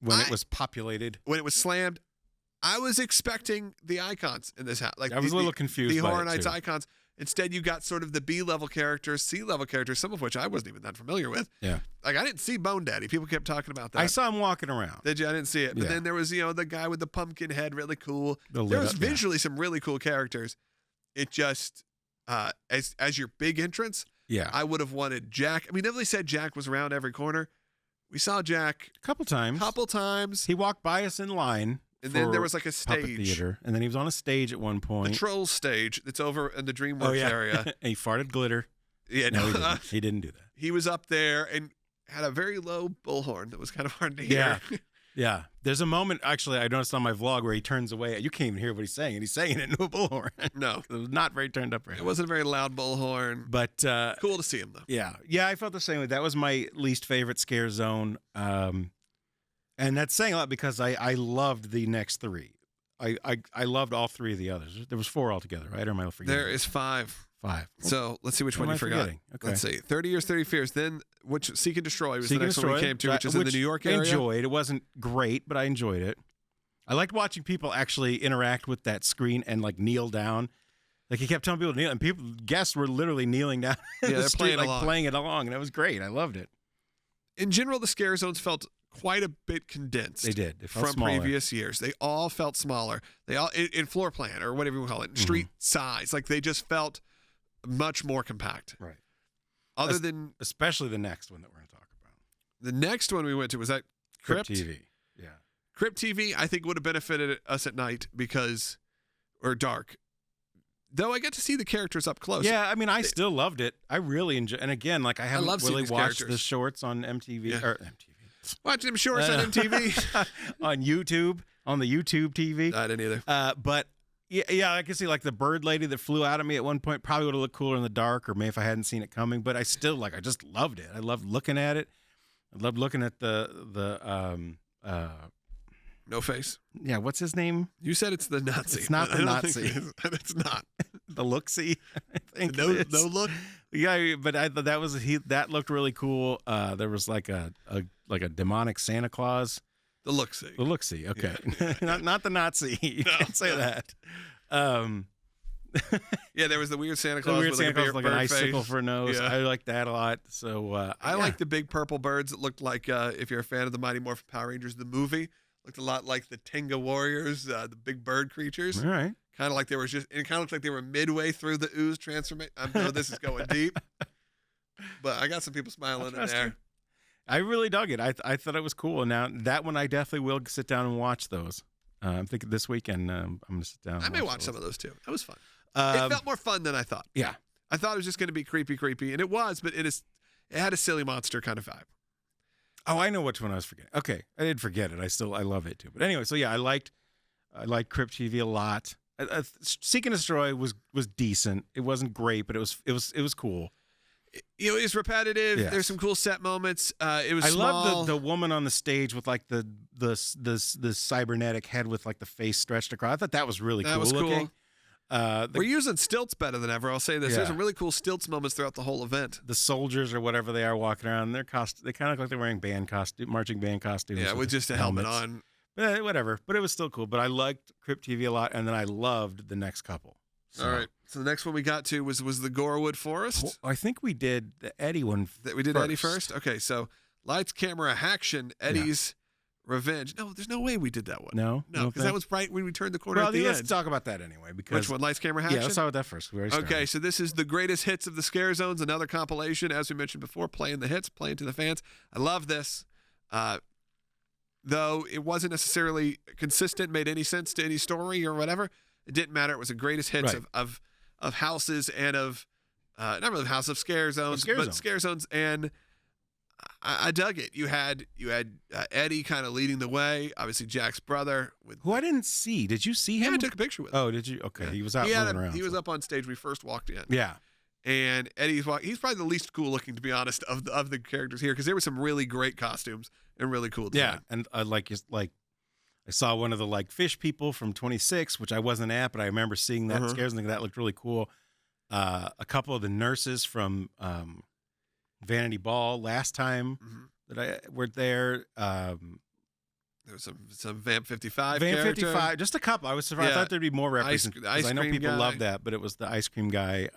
When it was populated. When it was slammed. I was expecting the icons in this house. Like I was a little confused. The by Horror it Nights too. icons. Instead, you got sort of the B-level characters, C-level characters, some of which I wasn't even that familiar with. Yeah. Like, I didn't see Bone Daddy. People kept talking about that. I saw him walking around. Did you? I didn't see it. But then there was, the guy with the pumpkin head, really cool. There was visually some really cool characters. It just, as your big entrance, I would have wanted Jack. I mean, never really said Jack was around every corner. We saw Jack a couple times. He walked by us in line. And then there was like a stage. Puppet theater. And then he was on a stage at one point. The Trolls stage that's over in the DreamWorks area. And he farted glitter. Yeah, no, he didn't do that. He was up there and had a very low bullhorn that was kind of hard to hear. Yeah. There's a moment, actually, I noticed on my vlog where he turns away. You can't even hear what he's saying. And he's saying it in a bullhorn. No. It was not very turned up. It wasn't a very loud bullhorn. But cool to see him, though. Yeah, I felt the same way. That was my least favorite Scare Zone. And that's saying a lot because I loved the next 3. I loved all 3 of the others. There was 4 altogether, right? Or am I forgetting? There is 5. 5. So let's see which one you forgot. Okay. Let's see. 30 Years, 30 Fears. Then, which Seek and Destroy was the next one we came to, which is in the New York area. I enjoyed. It wasn't great, but I enjoyed it. I liked watching people actually interact with that screen and like kneel down. Like he kept telling people to kneel, and guests were literally kneeling down. Yeah, they're playing playing it along, and it was great. I loved it. In general, the Scare Zones felt quite a bit condensed. They did. It felt from smaller. previous years. They all felt smaller. They all in floor plan or whatever you call it, street size. Like they just felt much more compact. Right. Other than especially the next one that we're going to talk about. the next one we went to, was that Crypt TV. Yeah. Crypt TV, I think would have benefited us at night or dark. Though I get to see the characters up close. Yeah, I mean, I still loved it. I really enjoy. And again, like I haven't love seeing really these watched characters. the shorts on MTV or MTV. Watch them shorts on MTV. On YouTube, on the YouTube TV. I didn't either. But yeah, I can see like the bird lady that flew out at me at one point probably would have looked cooler in the dark, or maybe if I hadn't seen it coming. But I still I just loved it. I loved looking at it. I loved looking at the No face. yeah, what's his name? You said it's the Nazi. It's not but the I don't Nazi. think it's not. The look-see, I think. No it is. look. Yeah, but I thought that looked really cool. There was like a demonic Santa Claus. The look see. The look-see, okay. not the Nazi. You can't say that. Yeah, there was the weird Santa Claus. The weird with Santa like Claus a with like an icicle face. for a nose. Yeah. I like that a lot. So I like the big purple birds that looked like, if you're a fan of the Mighty Morphin Power Rangers, the movie, looked a lot like the Tenga Warriors, the big bird creatures. All right. Kind of like they were it kind of looked like they were midway through the ooze transformation. I know this is going deep, but I got some people smiling in there. I really dug it. I thought it was cool. And now that one, I definitely will sit down and watch those. I'm thinking this weekend I'm going to sit down. I may watch some of those too. That was fun. It felt more fun than I thought. Yeah. I thought it was just going to be creepy, and it was, but it had a silly monster kind of vibe. Oh, I know which one I was forgetting. Okay, I didn't forget it. I love it too. But anyway, so yeah, I liked Crypt TV a lot. Seek and Destroy was decent. It wasn't great, but it was cool. It was repetitive. Yes. There's some cool set moments. It was. I small. love the woman on the stage with like the cybernetic head with like the face stretched across. I thought that was really cool looking. We're using stilts better than ever. I'll say this. Yeah. There's some really cool stilts moments throughout the whole event. The soldiers or whatever they are walking around, they kind of look like they're wearing marching band costumes. Yeah, with just a helmet on. Whatever. But it was still cool. But I liked Crypt TV a lot, and then I loved the next couple. So. All right. So the next one we got to was the Gorewood Forest. I think we did the Eddie one. We did Eddie first? Okay, so Lights, Camera, Action, Eddie's Revenge. No, there's no way we did that one. No, because that was right when we turned the corner at the let's end. talk about that anyway. Because Which one? Lights, Camera, Action? Yeah, let's start with that first. We already started. Okay, so this is the greatest hits of the ScareZones, another compilation, as we mentioned before, playing the hits, playing to the fans. I love this. Though it wasn't necessarily consistent, made any sense to any story or whatever, it didn't matter. It was the greatest hits of houses and of not really of house of ScareZones, but ScareZones, and I dug it. You had Eddie kind of leading the way, obviously Jack's brother, who I didn't see. Did you see him? Yeah, I took a picture with him. Oh, did you? Okay, yeah. He was out moving around. He was up on stage when we first walked in. Yeah. And he's probably the least cool looking, to be honest, of the characters here, because there were some really great costumes and really cool design. Yeah, and I saw one of the like fish people from 26, which I wasn't at, but I remember seeing that scares and that looked really cool. A couple of the nurses from Vanity Ball last time that I were there. There was some Vamp 55 Vamp character. 55, just a couple. I was surprised. I thought there'd be more representation. I know people love that, but it was the ice cream guy.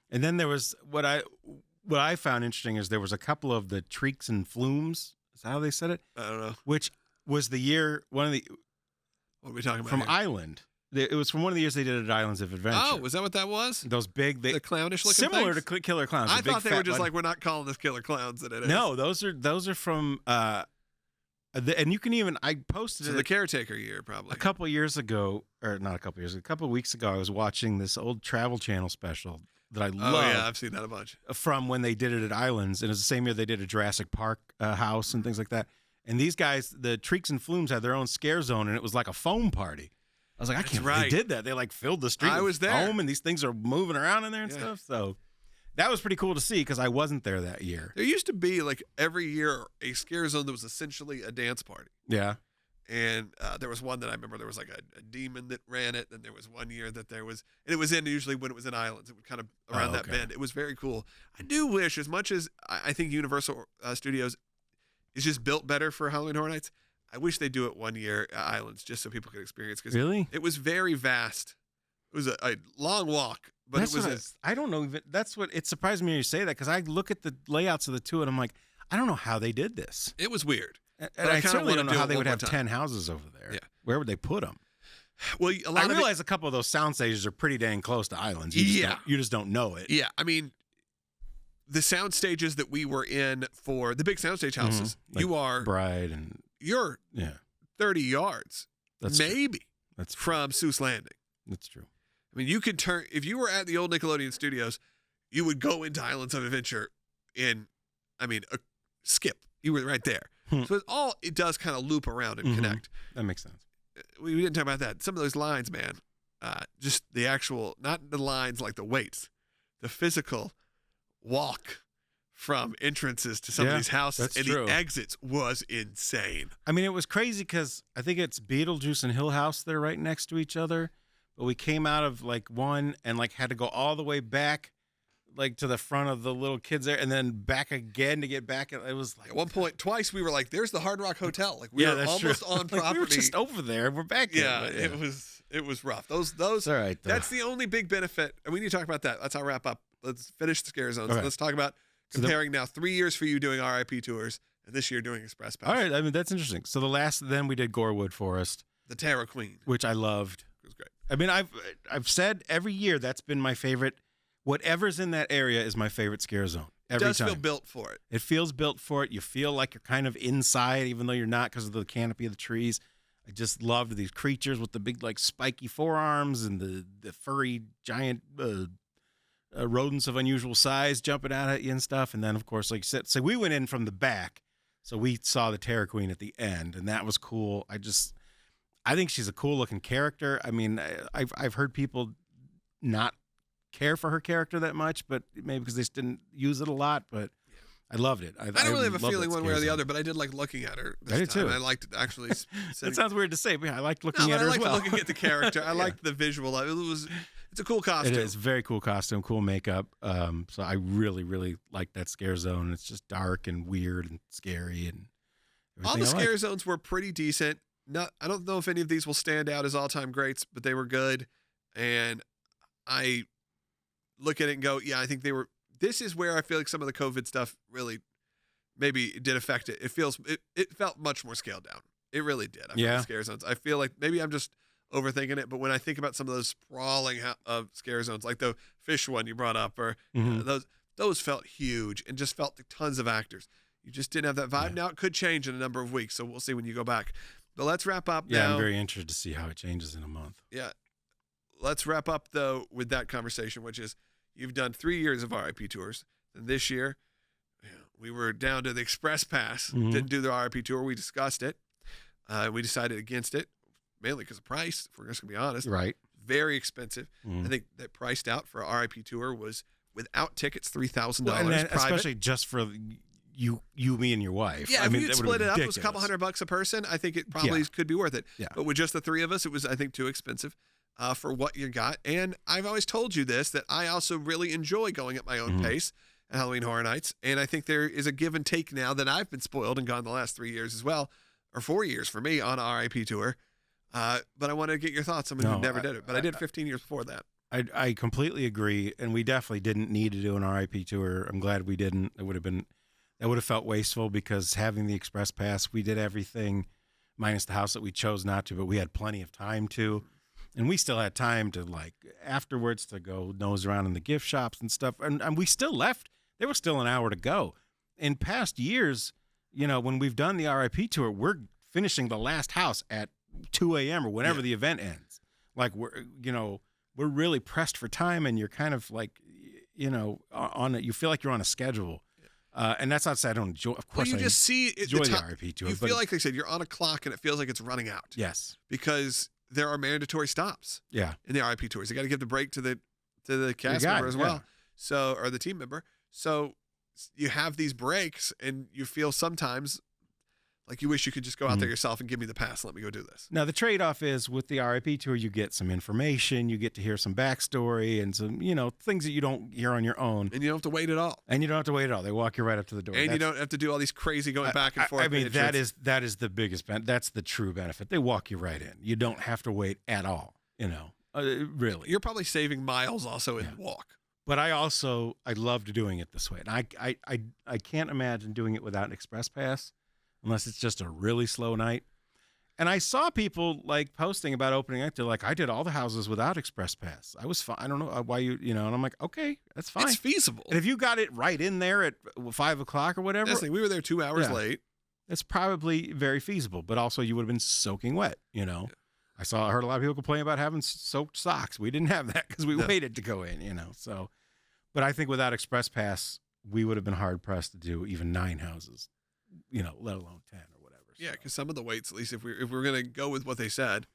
And then there was what I found interesting is there was a couple of the Treeks and Flumes. Is that how they said it? I don't know. Which was the year what are we talking about? From here? Island. It was from one of the years they did at Islands of Adventure. Oh, was that what that was? Those big, the clownish looking similar things? to Killer Clowns. I thought they were just like, we're not calling this Killer Clowns. That it is. No, those are from. And you can even I posted the Caretaker year probably a couple of years ago, or not a couple of years ago, a couple of weeks ago. I was watching this old Travel Channel special that I love. Oh yeah, I've seen that a bunch. From when they did it at Islands, and it was the same year they did a Jurassic Park house and things like that. And these guys, the Treeks and Flumes, had their own scare zone, and it was like a foam party. I was like, I can't believe they did that. They like filled the street with foam, and these things are moving around in there and stuff. So that was pretty cool to see because I wasn't there that year. There used to be like every year a scare zone that was essentially a dance party. Yeah. And there was one that I remember there was like a demon that ran it. And there was one year that there was, and it was in usually when it was in Islands, it was kind of around that bend. It was very cool. I do wish, as much as I think Universal Studios is just built better for Halloween Horror Nights, I wish they do it one year at Islands just so people could experience. Because it was very vast. It was a long walk, but it was. I don't know. That's what it surprised me when you say that because I look at the layouts of the two and I'm like, I don't know how they did this. It was weird. And But I I kinda certainly wanna don't know do how it they one would more have time. 10 houses over there. Yeah. Where would they put them? Well, a lot I of it, realize a couple of those sound stages are pretty dang close to islands. You just don't know it. yeah. I mean, the sound stages that we were in for the big soundstage houses, Like you are Bride and you're yeah, 30 yards, that's true. maybe That's true. from Seuss Landing. That's true. I mean, you could turn if you were at the old Nickelodeon studios, you would go into Islands of Adventure in, I mean, a skip. You were right there. So it does kind of loop around and connect. That makes sense. We didn't talk about that. Some of those lines, man, just the actual, not the lines like the weights, the physical walk from entrances to some of these houses that's and true. the exits was insane. I mean, it was crazy because I think it's Beetlejuice and Hill House. They're right next to each other. But we came out of like one and like had to go all the way back, like to the front of the little kids there, and then back again to get back. It was like At one point, twice we were like, "There's the Hard Rock Hotel." Like we were that's almost true. on Like, property. we were just over there. We're back. Yeah, here, but it was rough. Those It's all right. Though. that's the only big benefit. And we need to talk about that. That's how I wrap up. Let's finish the scare zones. Okay. Let's talk about comparing now 3 years for you doing RIP tours and this year doing Express Pass. All right. I mean, that's interesting. So then we did Gorewood Forest, The Terror Queen. which I loved. It was great. I mean, I've said every year that's been my favorite. Whatever's in that area is my favorite scare zone. It does feel built for it. It feels built for it. You feel like you're kind of inside, even though you're not because of the canopy of the trees. I just loved these creatures with the big, like, spiky forearms and the furry, giant rodents of unusual size jumping out at you and stuff. And then, of course, like you said, so we went in from the back. So we saw the Terror Queen at the end, and that was cool. I think she's a cool-looking character. I mean, I've heard people not care for her character that much, but maybe because they just didn't use it a lot, but I loved it. I don't really have a love feeling that one way or the scare other, but I did like looking at her this I did time. too. I liked it actually. That sounds weird to say, but yeah, I liked looking No, at but her I liked as well. looking at the character. I liked the visual. It's a cool costume. It is a very cool costume, cool makeup. So I really, really like that scare zone. It's just dark and weird and scary and All the everything I scare like. zones were pretty decent. I don't know if any of these will stand out as all-time greats, but they were good. And I look at it and go, yeah, I think they were. This is where I feel like some of the COVID stuff really maybe did affect it. It felt much more scaled down. It really did. I feel the scare zones. I feel like maybe I'm just overthinking it, but when I think about some of those sprawling scare zones, like the fish one you brought up, or those felt huge and just felt like tons of actors. You just didn't have that vibe. Now it could change in a number of weeks, so we'll see when you go back. But let's wrap up now. Yeah, I'm very interested to see how it changes in a month. Yeah. Let's wrap up, though, with that conversation, which is you've done 3 years of RIP tours. And this year, we were down to the Express Pass. Didn't do the RIP tour. We discussed it. We decided against it, mainly because of price, if we're just going to be honest. Right. Very expensive. I think that priced out for a RIP tour was, without tickets, $3,000. Well, and then private. especially just for you, me, and your wife. Yeah, I if mean, you'd that would've split it been up, it was a couple ridiculous. $100 a person. I think it probably could be worth it. Yeah. But with just the three of us, it was, I think, too expensive for what you got. And I've always told you this, that I also really enjoy going at my own pace at Halloween Horror Nights. And I think there is a give and take now that I've been spoiled and gone the last 3 years as well, or 4 years for me on a RIP tour. But I want to get your thoughts. Someone who never did it, but I did 15 years before that. I completely agree, and we definitely didn't need to do an RIP tour. I'm glad we didn't. That would have felt wasteful because having the Express Pass, we did everything minus the house that we chose not to, but we had plenty of time to, and we still had time to, like, afterwards to go nose around in the gift shops and stuff, and we still left. There was still an hour to go. In past years, when we've done the RIP tour, we're finishing the last house at 2 a.m. or whenever the event ends. Like, we're really pressed for time, and you're kind of like, you feel like you're on a schedule. And that's not to say I don't enjoy. Of course, you just see enjoy the RIP tour. You feel like I said, you're on a clock, and it feels like it's running out. Yes, because there are mandatory stops. Yeah, in the RIP tours, you got to give the break to the cast member as well. So, or the team member. So you have these breaks, and you feel sometimes like you wish you could just go out there yourself and give me the pass. Let me go do this. Now, the trade-off is with the RIP tour, you get some information, you get to hear some backstory and some, things that you don't hear on your own. And you don't have to wait at all. They walk you right up to the door. And you don't have to do all these crazy going back and forth. I mean, that is the biggest that's the true benefit. They walk you right in. You don't have to wait at all, really. You're probably saving miles also in walk. But I loved doing it this way. And I can't imagine doing it without an Express Pass. unless it's just a really slow night. And I saw people like posting about opening night. They're like, I did all the houses without express pass. I was fine. I don't know why and I'm like, okay, that's fine. It's feasible. And if you got it right in there at 5 o'clock or whatever, we were there 2 hours late. It's probably very feasible, but also you would have been soaking wet, Yeah. I heard a lot of people complain about having soaked socks. We didn't have that because we waited to go in, so, but I think without express pass, we would have been hard pressed to do even 9 houses, let alone 10 or whatever. Yeah, because some of the waits, at least if we're going to go with what they said,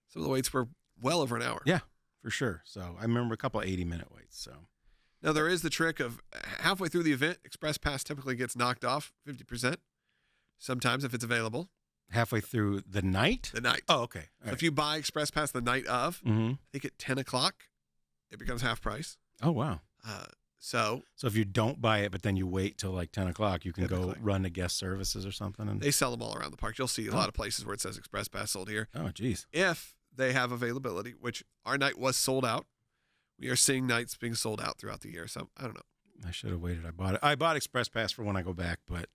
some of the waits were well over an hour. Yeah, for sure. So I remember a couple of 80-minute waits. So now there is the trick of halfway through the event, Express Pass typically gets knocked off 50%. Sometimes if it's available. Halfway through the night? The night. Oh, okay. So if you buy Express Pass the night of, I think at 10 o'clock, it becomes half price. Oh, wow. So if you don't buy it, but then you wait till like 10 o'clock, you can go run to guest services or something. And they sell them all around the park. You'll see a lot of places where it says Express Pass sold here. Oh, geez. If they have availability, which our night was sold out. We are seeing nights being sold out throughout the year. So I don't know. I should have waited. I bought Express Pass for when I go back, but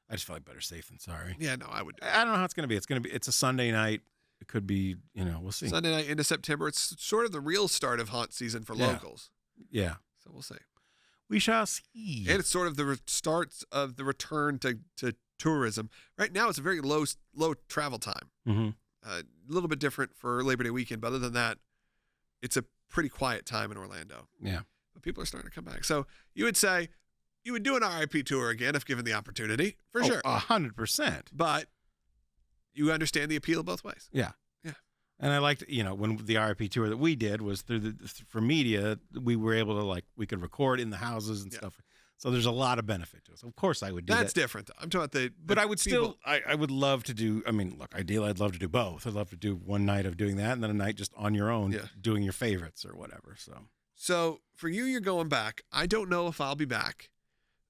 I just felt like better safe than sorry. Yeah, no, I would. I don't know how it's going to be. It's a Sunday night. It could be, we'll see. Sunday night into September. It's sort of the real start of haunt season for locals. Yeah. So we'll see. We shall see. And it's sort of the start of the return to tourism. Right now, it's a very low travel time. Mm-hmm. A little bit different for Labor Day weekend, but other than that, it's a pretty quiet time in Orlando. Yeah. But people are starting to come back. So you would say you would do an RIP tour again if given the opportunity, for sure. 100%. But you understand the appeal both ways. Yeah. And I liked, when the RIP tour that we did was for media, we were able to we could record in the houses and stuff. So there's a lot of benefit to us. Of course I would do that. That's different. I'm talking about but I would still, I would love to do, ideally I'd love to do both. I'd love to do one night of doing that and then a night just on your own doing your favorites or whatever. So for you're going back. I don't know if I'll be back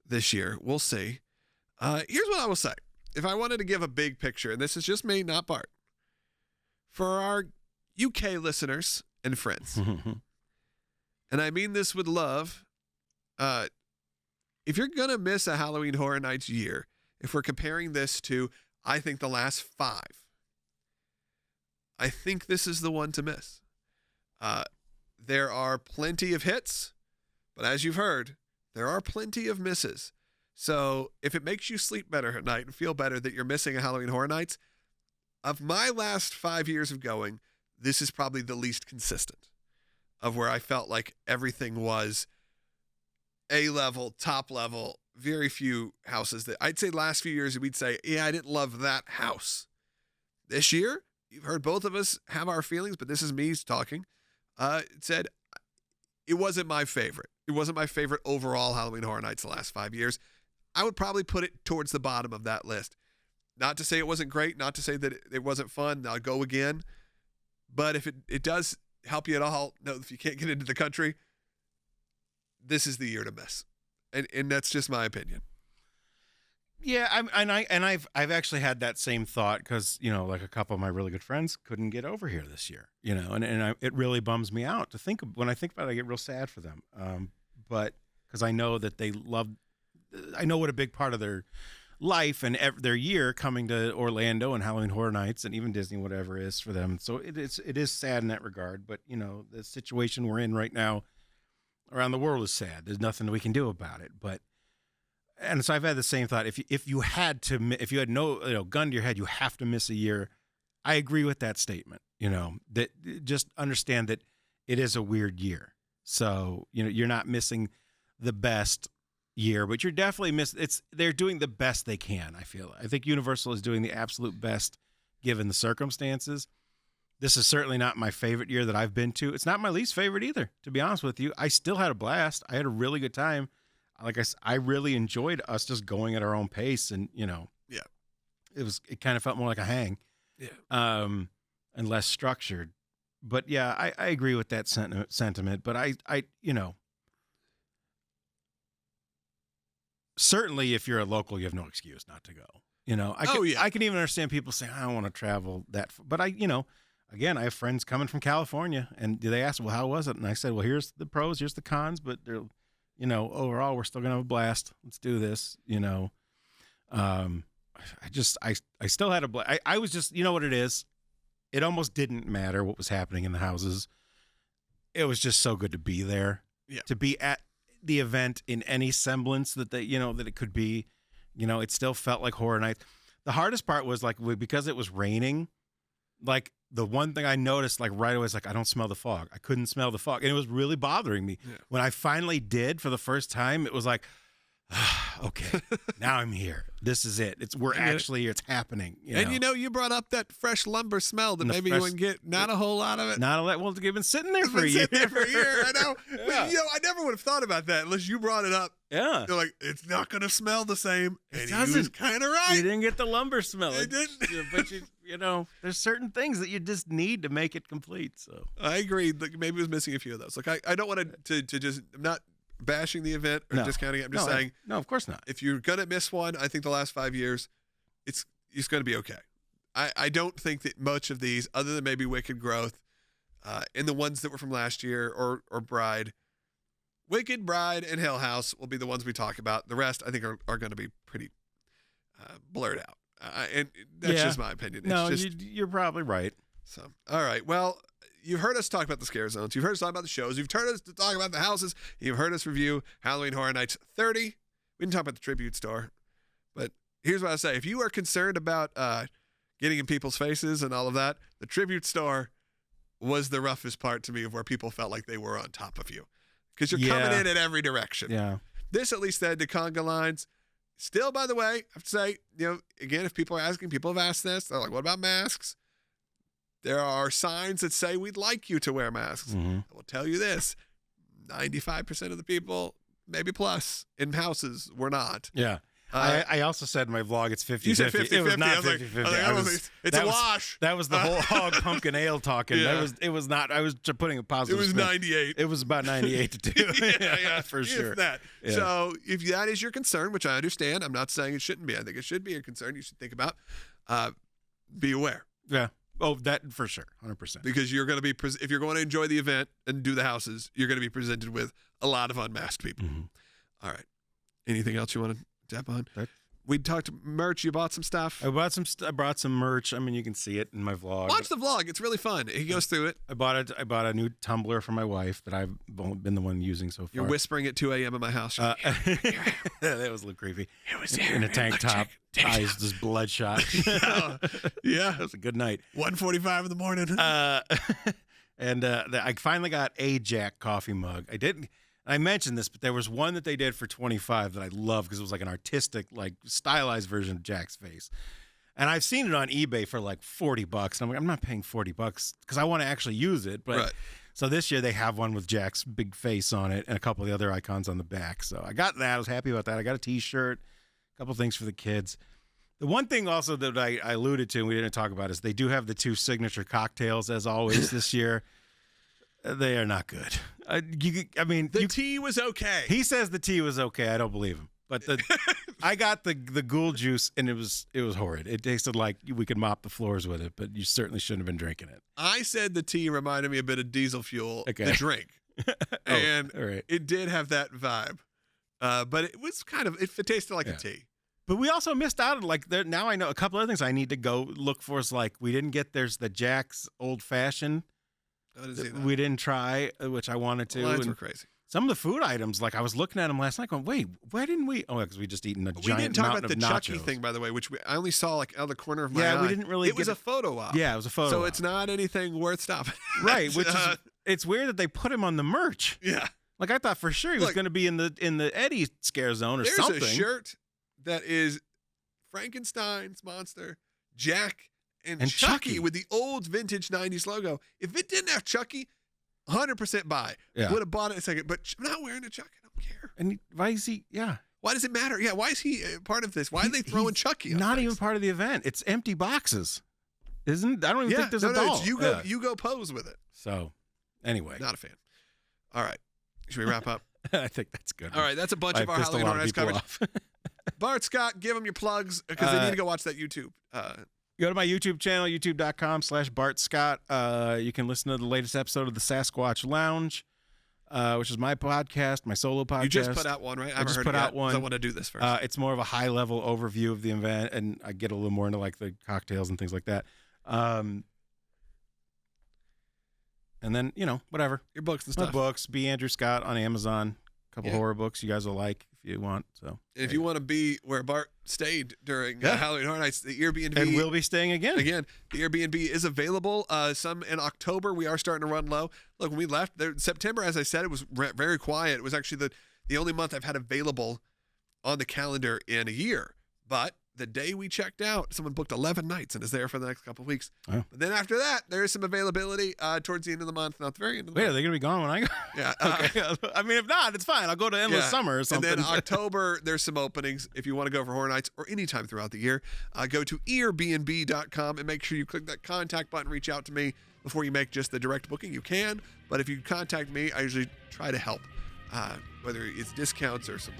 this year. We'll see. Here's what I will say. If I wanted to give a big picture, and this is just me, not Bart, for our UK listeners and friends, and I mean this with love, if you're going to miss a Halloween Horror Nights year, if we're comparing this to, I think, the last 5, I think this is the one to miss. There are plenty of hits, but as you've heard, there are plenty of misses. So if it makes you sleep better at night and feel better that you're missing a Halloween Horror Nights, of my last 5 years of going, this is probably the least consistent of where I felt like everything was A-level, top level, very few houses that I'd say last few years we'd say, yeah, I didn't love that house. This year, you've heard both of us have our feelings, but this is me talking. It said it wasn't my favorite. It wasn't my favorite overall Halloween Horror Nights the last 5 years. I would probably put it towards the bottom of that list. Not to say it wasn't great, not to say that it wasn't fun. I'll go again. But if it does help you at all, no, if you can't get into the country, this is the year to miss. And that's just my opinion. Yeah, I've actually had that same thought because, like a couple of my really good friends couldn't get over here this year, it really bums me out to think of. When I think about it, I get real sad for them. But because I know that I know what a big part of their life and their year coming to Orlando and Halloween Horror Nights and even Disney, whatever it is for them. So it is sad in that regard. But, the situation we're in right now around the world is sad. There's nothing we can do about it. And so I've had the same thought. If you had no gun to your head, you have to miss a year. I agree with that statement. That just understand that it is a weird year. So you're not missing the best year, but you're definitely they're doing the best they can. I think Universal is doing the absolute best given the circumstances. This is certainly not my favorite year that I've been to. It's not my least favorite either, to be honest with you. I still had a blast. I had a really good time. Like I said, I really enjoyed us just going at our own pace, and it kind of felt more like a hang, and less structured. But yeah, I agree with that sentiment. But I certainly, if you're a local, you have no excuse not to go. I can even understand people saying, I don't want to travel that far. But again, I have friends coming from California, and they ask, well, how was it? And I said, well, here's the pros, here's the cons, but they're, overall, we're still going to have a blast. Let's do this, I still had I was just, you know what it is? It almost didn't matter what was happening in the houses. It was just so good to be there. Yeah. To be at the event in any semblance that that it could be. It still felt like Horror Nights. The hardest part was like because it was raining, like the one thing I noticed like right away is like I don't smell the fog. I couldn't smell the fog. And it was really bothering me. Yeah. When I finally did for the first time, it was like, okay, now I'm here. This is it. It's happening. And you brought up that fresh lumber smell that maybe you wouldn't get not a whole lot of it. Not a lot. Well, you've been sitting there for a year. I know. Yeah. But, I never would have thought about that unless you brought it up. Yeah. You're like, it's not going to smell the same. And It doesn't. he was kind of right. You didn't get the lumber smell. I didn't. But there's certain things that you just need to make it complete. So I agree. Like, maybe it was missing a few of those. Like I don't want to just, I'm not bashing the event or discounting it. I'm just saying. No, of course not. If you're going to miss one, I think the last 5 years, it's going to be okay. I don't think that much of these, other than maybe Wicked Growth, and the ones that were from last year or Bride, Wicked, Bride, and Hill House will be the ones we talk about. The rest, I think, are going to be pretty blurred out. And that's just my opinion. You're probably right. So, all right. Well, you've heard us talk about the Scare Zones. You've heard us talk about the shows. You've heard us talk about the houses. You've heard us review Halloween Horror Nights 30. We didn't talk about the tribute store. But here's what I say. If you are concerned about getting in people's faces and all of that, the tribute store was the roughest part to me of where people felt like they were on top of you. Because you're coming in every direction. Yeah. This at least had the conga lines. Still, by the way, I have to say, again, if people are asking, people have asked this. They're like, what about masks? There are signs that say we'd like you to wear masks. Mm-hmm. I will tell you this, 95% of the people, maybe plus, in houses were not. Yeah. I also said in my vlog it's 50-50. You said 50-50. It was not 50-50. It's a wash. That was the whole hog pumpkin ale talking. Yeah. It was not. I was just putting a positive It was spin. 98. It was about 98 to 2. yeah, for sure. That. Yeah. So if that is your concern, which I understand, I'm not saying it shouldn't be. I think it should be a concern you should think about. Be aware. Yeah. Oh, that for sure. 100%. Because you're going to be, if you're going to enjoy the event and do the houses, you're going to be presented with a lot of unmasked people. Mm-hmm. All right. Anything else you want to tap on? We talked merch. You bought some stuff. I brought some merch. I mean, you can see it in my vlog. Watch the vlog. It's really fun. He goes through it. I bought a new tumbler for my wife that I've been the one using so far. You're whispering at 2 a.m. in my house. That was a little creepy. It was here. In a tank top, eyes just bloodshot. Yeah. It was a good night. 1:45 in the morning. And I finally got a Jack coffee mug. I mentioned this, but there was one that they did for $25 that I love because it was like an artistic, like stylized version of Jack's face. And I've seen it on eBay for like $40. And I'm like, I'm not paying $40 because I want to actually use it. But Right. So this year they have one with Jack's big face on it and a couple of the other icons on the back. So I got that. I was happy about that. I got a T-shirt, a couple things for the kids. The one thing also that I alluded to and we didn't talk about is they do have the 2 signature cocktails as always this year. They are not good. The tea was okay. He says the tea was okay. I don't believe him. But I got the ghoul juice and it was horrid. It tasted like we could mop the floors with it, but you certainly shouldn't have been drinking it. I said the tea reminded me a bit of diesel fuel, the drink. And all right. it did have that vibe. But it was it tasted like a tea. But we also missed out on now I know a couple other things I need to go look for is we didn't get there's the Jack's Old Fashioned. We didn't try, which I wanted to. Lines were crazy. Some of the food items, I was looking at them last night going, wait, why didn't we? Oh, because we just eaten a giant mountain of nachos. We didn't talk about the Chucky thing, by the way, which I only saw out of the corner of my eye. Yeah, we didn't really It was a photo op. Yeah, it was a photo So op. it's not anything worth stopping. Right, which is, it's weird that they put him on the merch. Yeah. I thought for sure he was going to be in the Eddie Scare Zone or something. There's a shirt that is Frankenstein's monster, Jack, and Chucky with the old vintage 90s logo. If it didn't have Chucky, 100% buy. Yeah. Would have bought it in a second, but I'm not wearing a Chucky. I don't care. And why is he? Yeah. Why does it matter? Yeah. Why is he part of this? Why are they throwing Chucky? Not even part of the event. It's empty boxes, isn't? I don't even think there's a doll. You go pose with it. So, anyway, not a fan. All right. Should we wrap up? I think that's good. All right. That's a bunch of our Halloween Horror Nights coverage. Bart, Scott, give them your plugs because they need to go watch that YouTube. Go to my YouTube channel, youtube.com/Bart Scott. You can listen to the latest episode of the Sasquatch Lounge. which is my podcast, my solo podcast. You just put out one, right? I just put out one. I want to do this first. It's more of a high-level overview of the event, and I get a little more into like the cocktails and things like that. And then, whatever. Your books and My stuff. books, B. Andrew Scott on Amazon. A couple Yeah. horror books you guys will like if you want. So, And if you want to be where Bart stayed during Halloween Horror Nights, the Airbnb. And we'll be staying again. Again, the Airbnb is available. Some in October. We are starting to run low. Look, when we left, September, as I said, it was very quiet. It was actually the only month I've had available on the calendar in a year. But the day we checked out, someone booked 11 nights and is there for the next couple of weeks. Oh. But then after that, there is some availability towards the end of the month, not the very end of the Wait, month. are they going to be gone when I go? Yeah, okay. I mean, if not, it's fine. I'll go to Endless Summer or something. And then October, there's some openings. If you want to go for Horror Nights or anytime throughout the year, go to airbnb.com and make sure you click that contact button, reach out to me before you make just the direct booking. You can, but if you contact me, I usually try to help. Whether it's discounts or some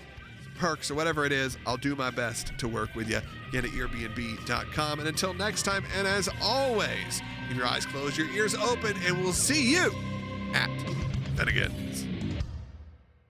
perks or whatever it is, I'll do my best to work with you. Again at airbnb.com. And until next time, and as always, keep your eyes closed, your ears open, and we'll see you at Then Again.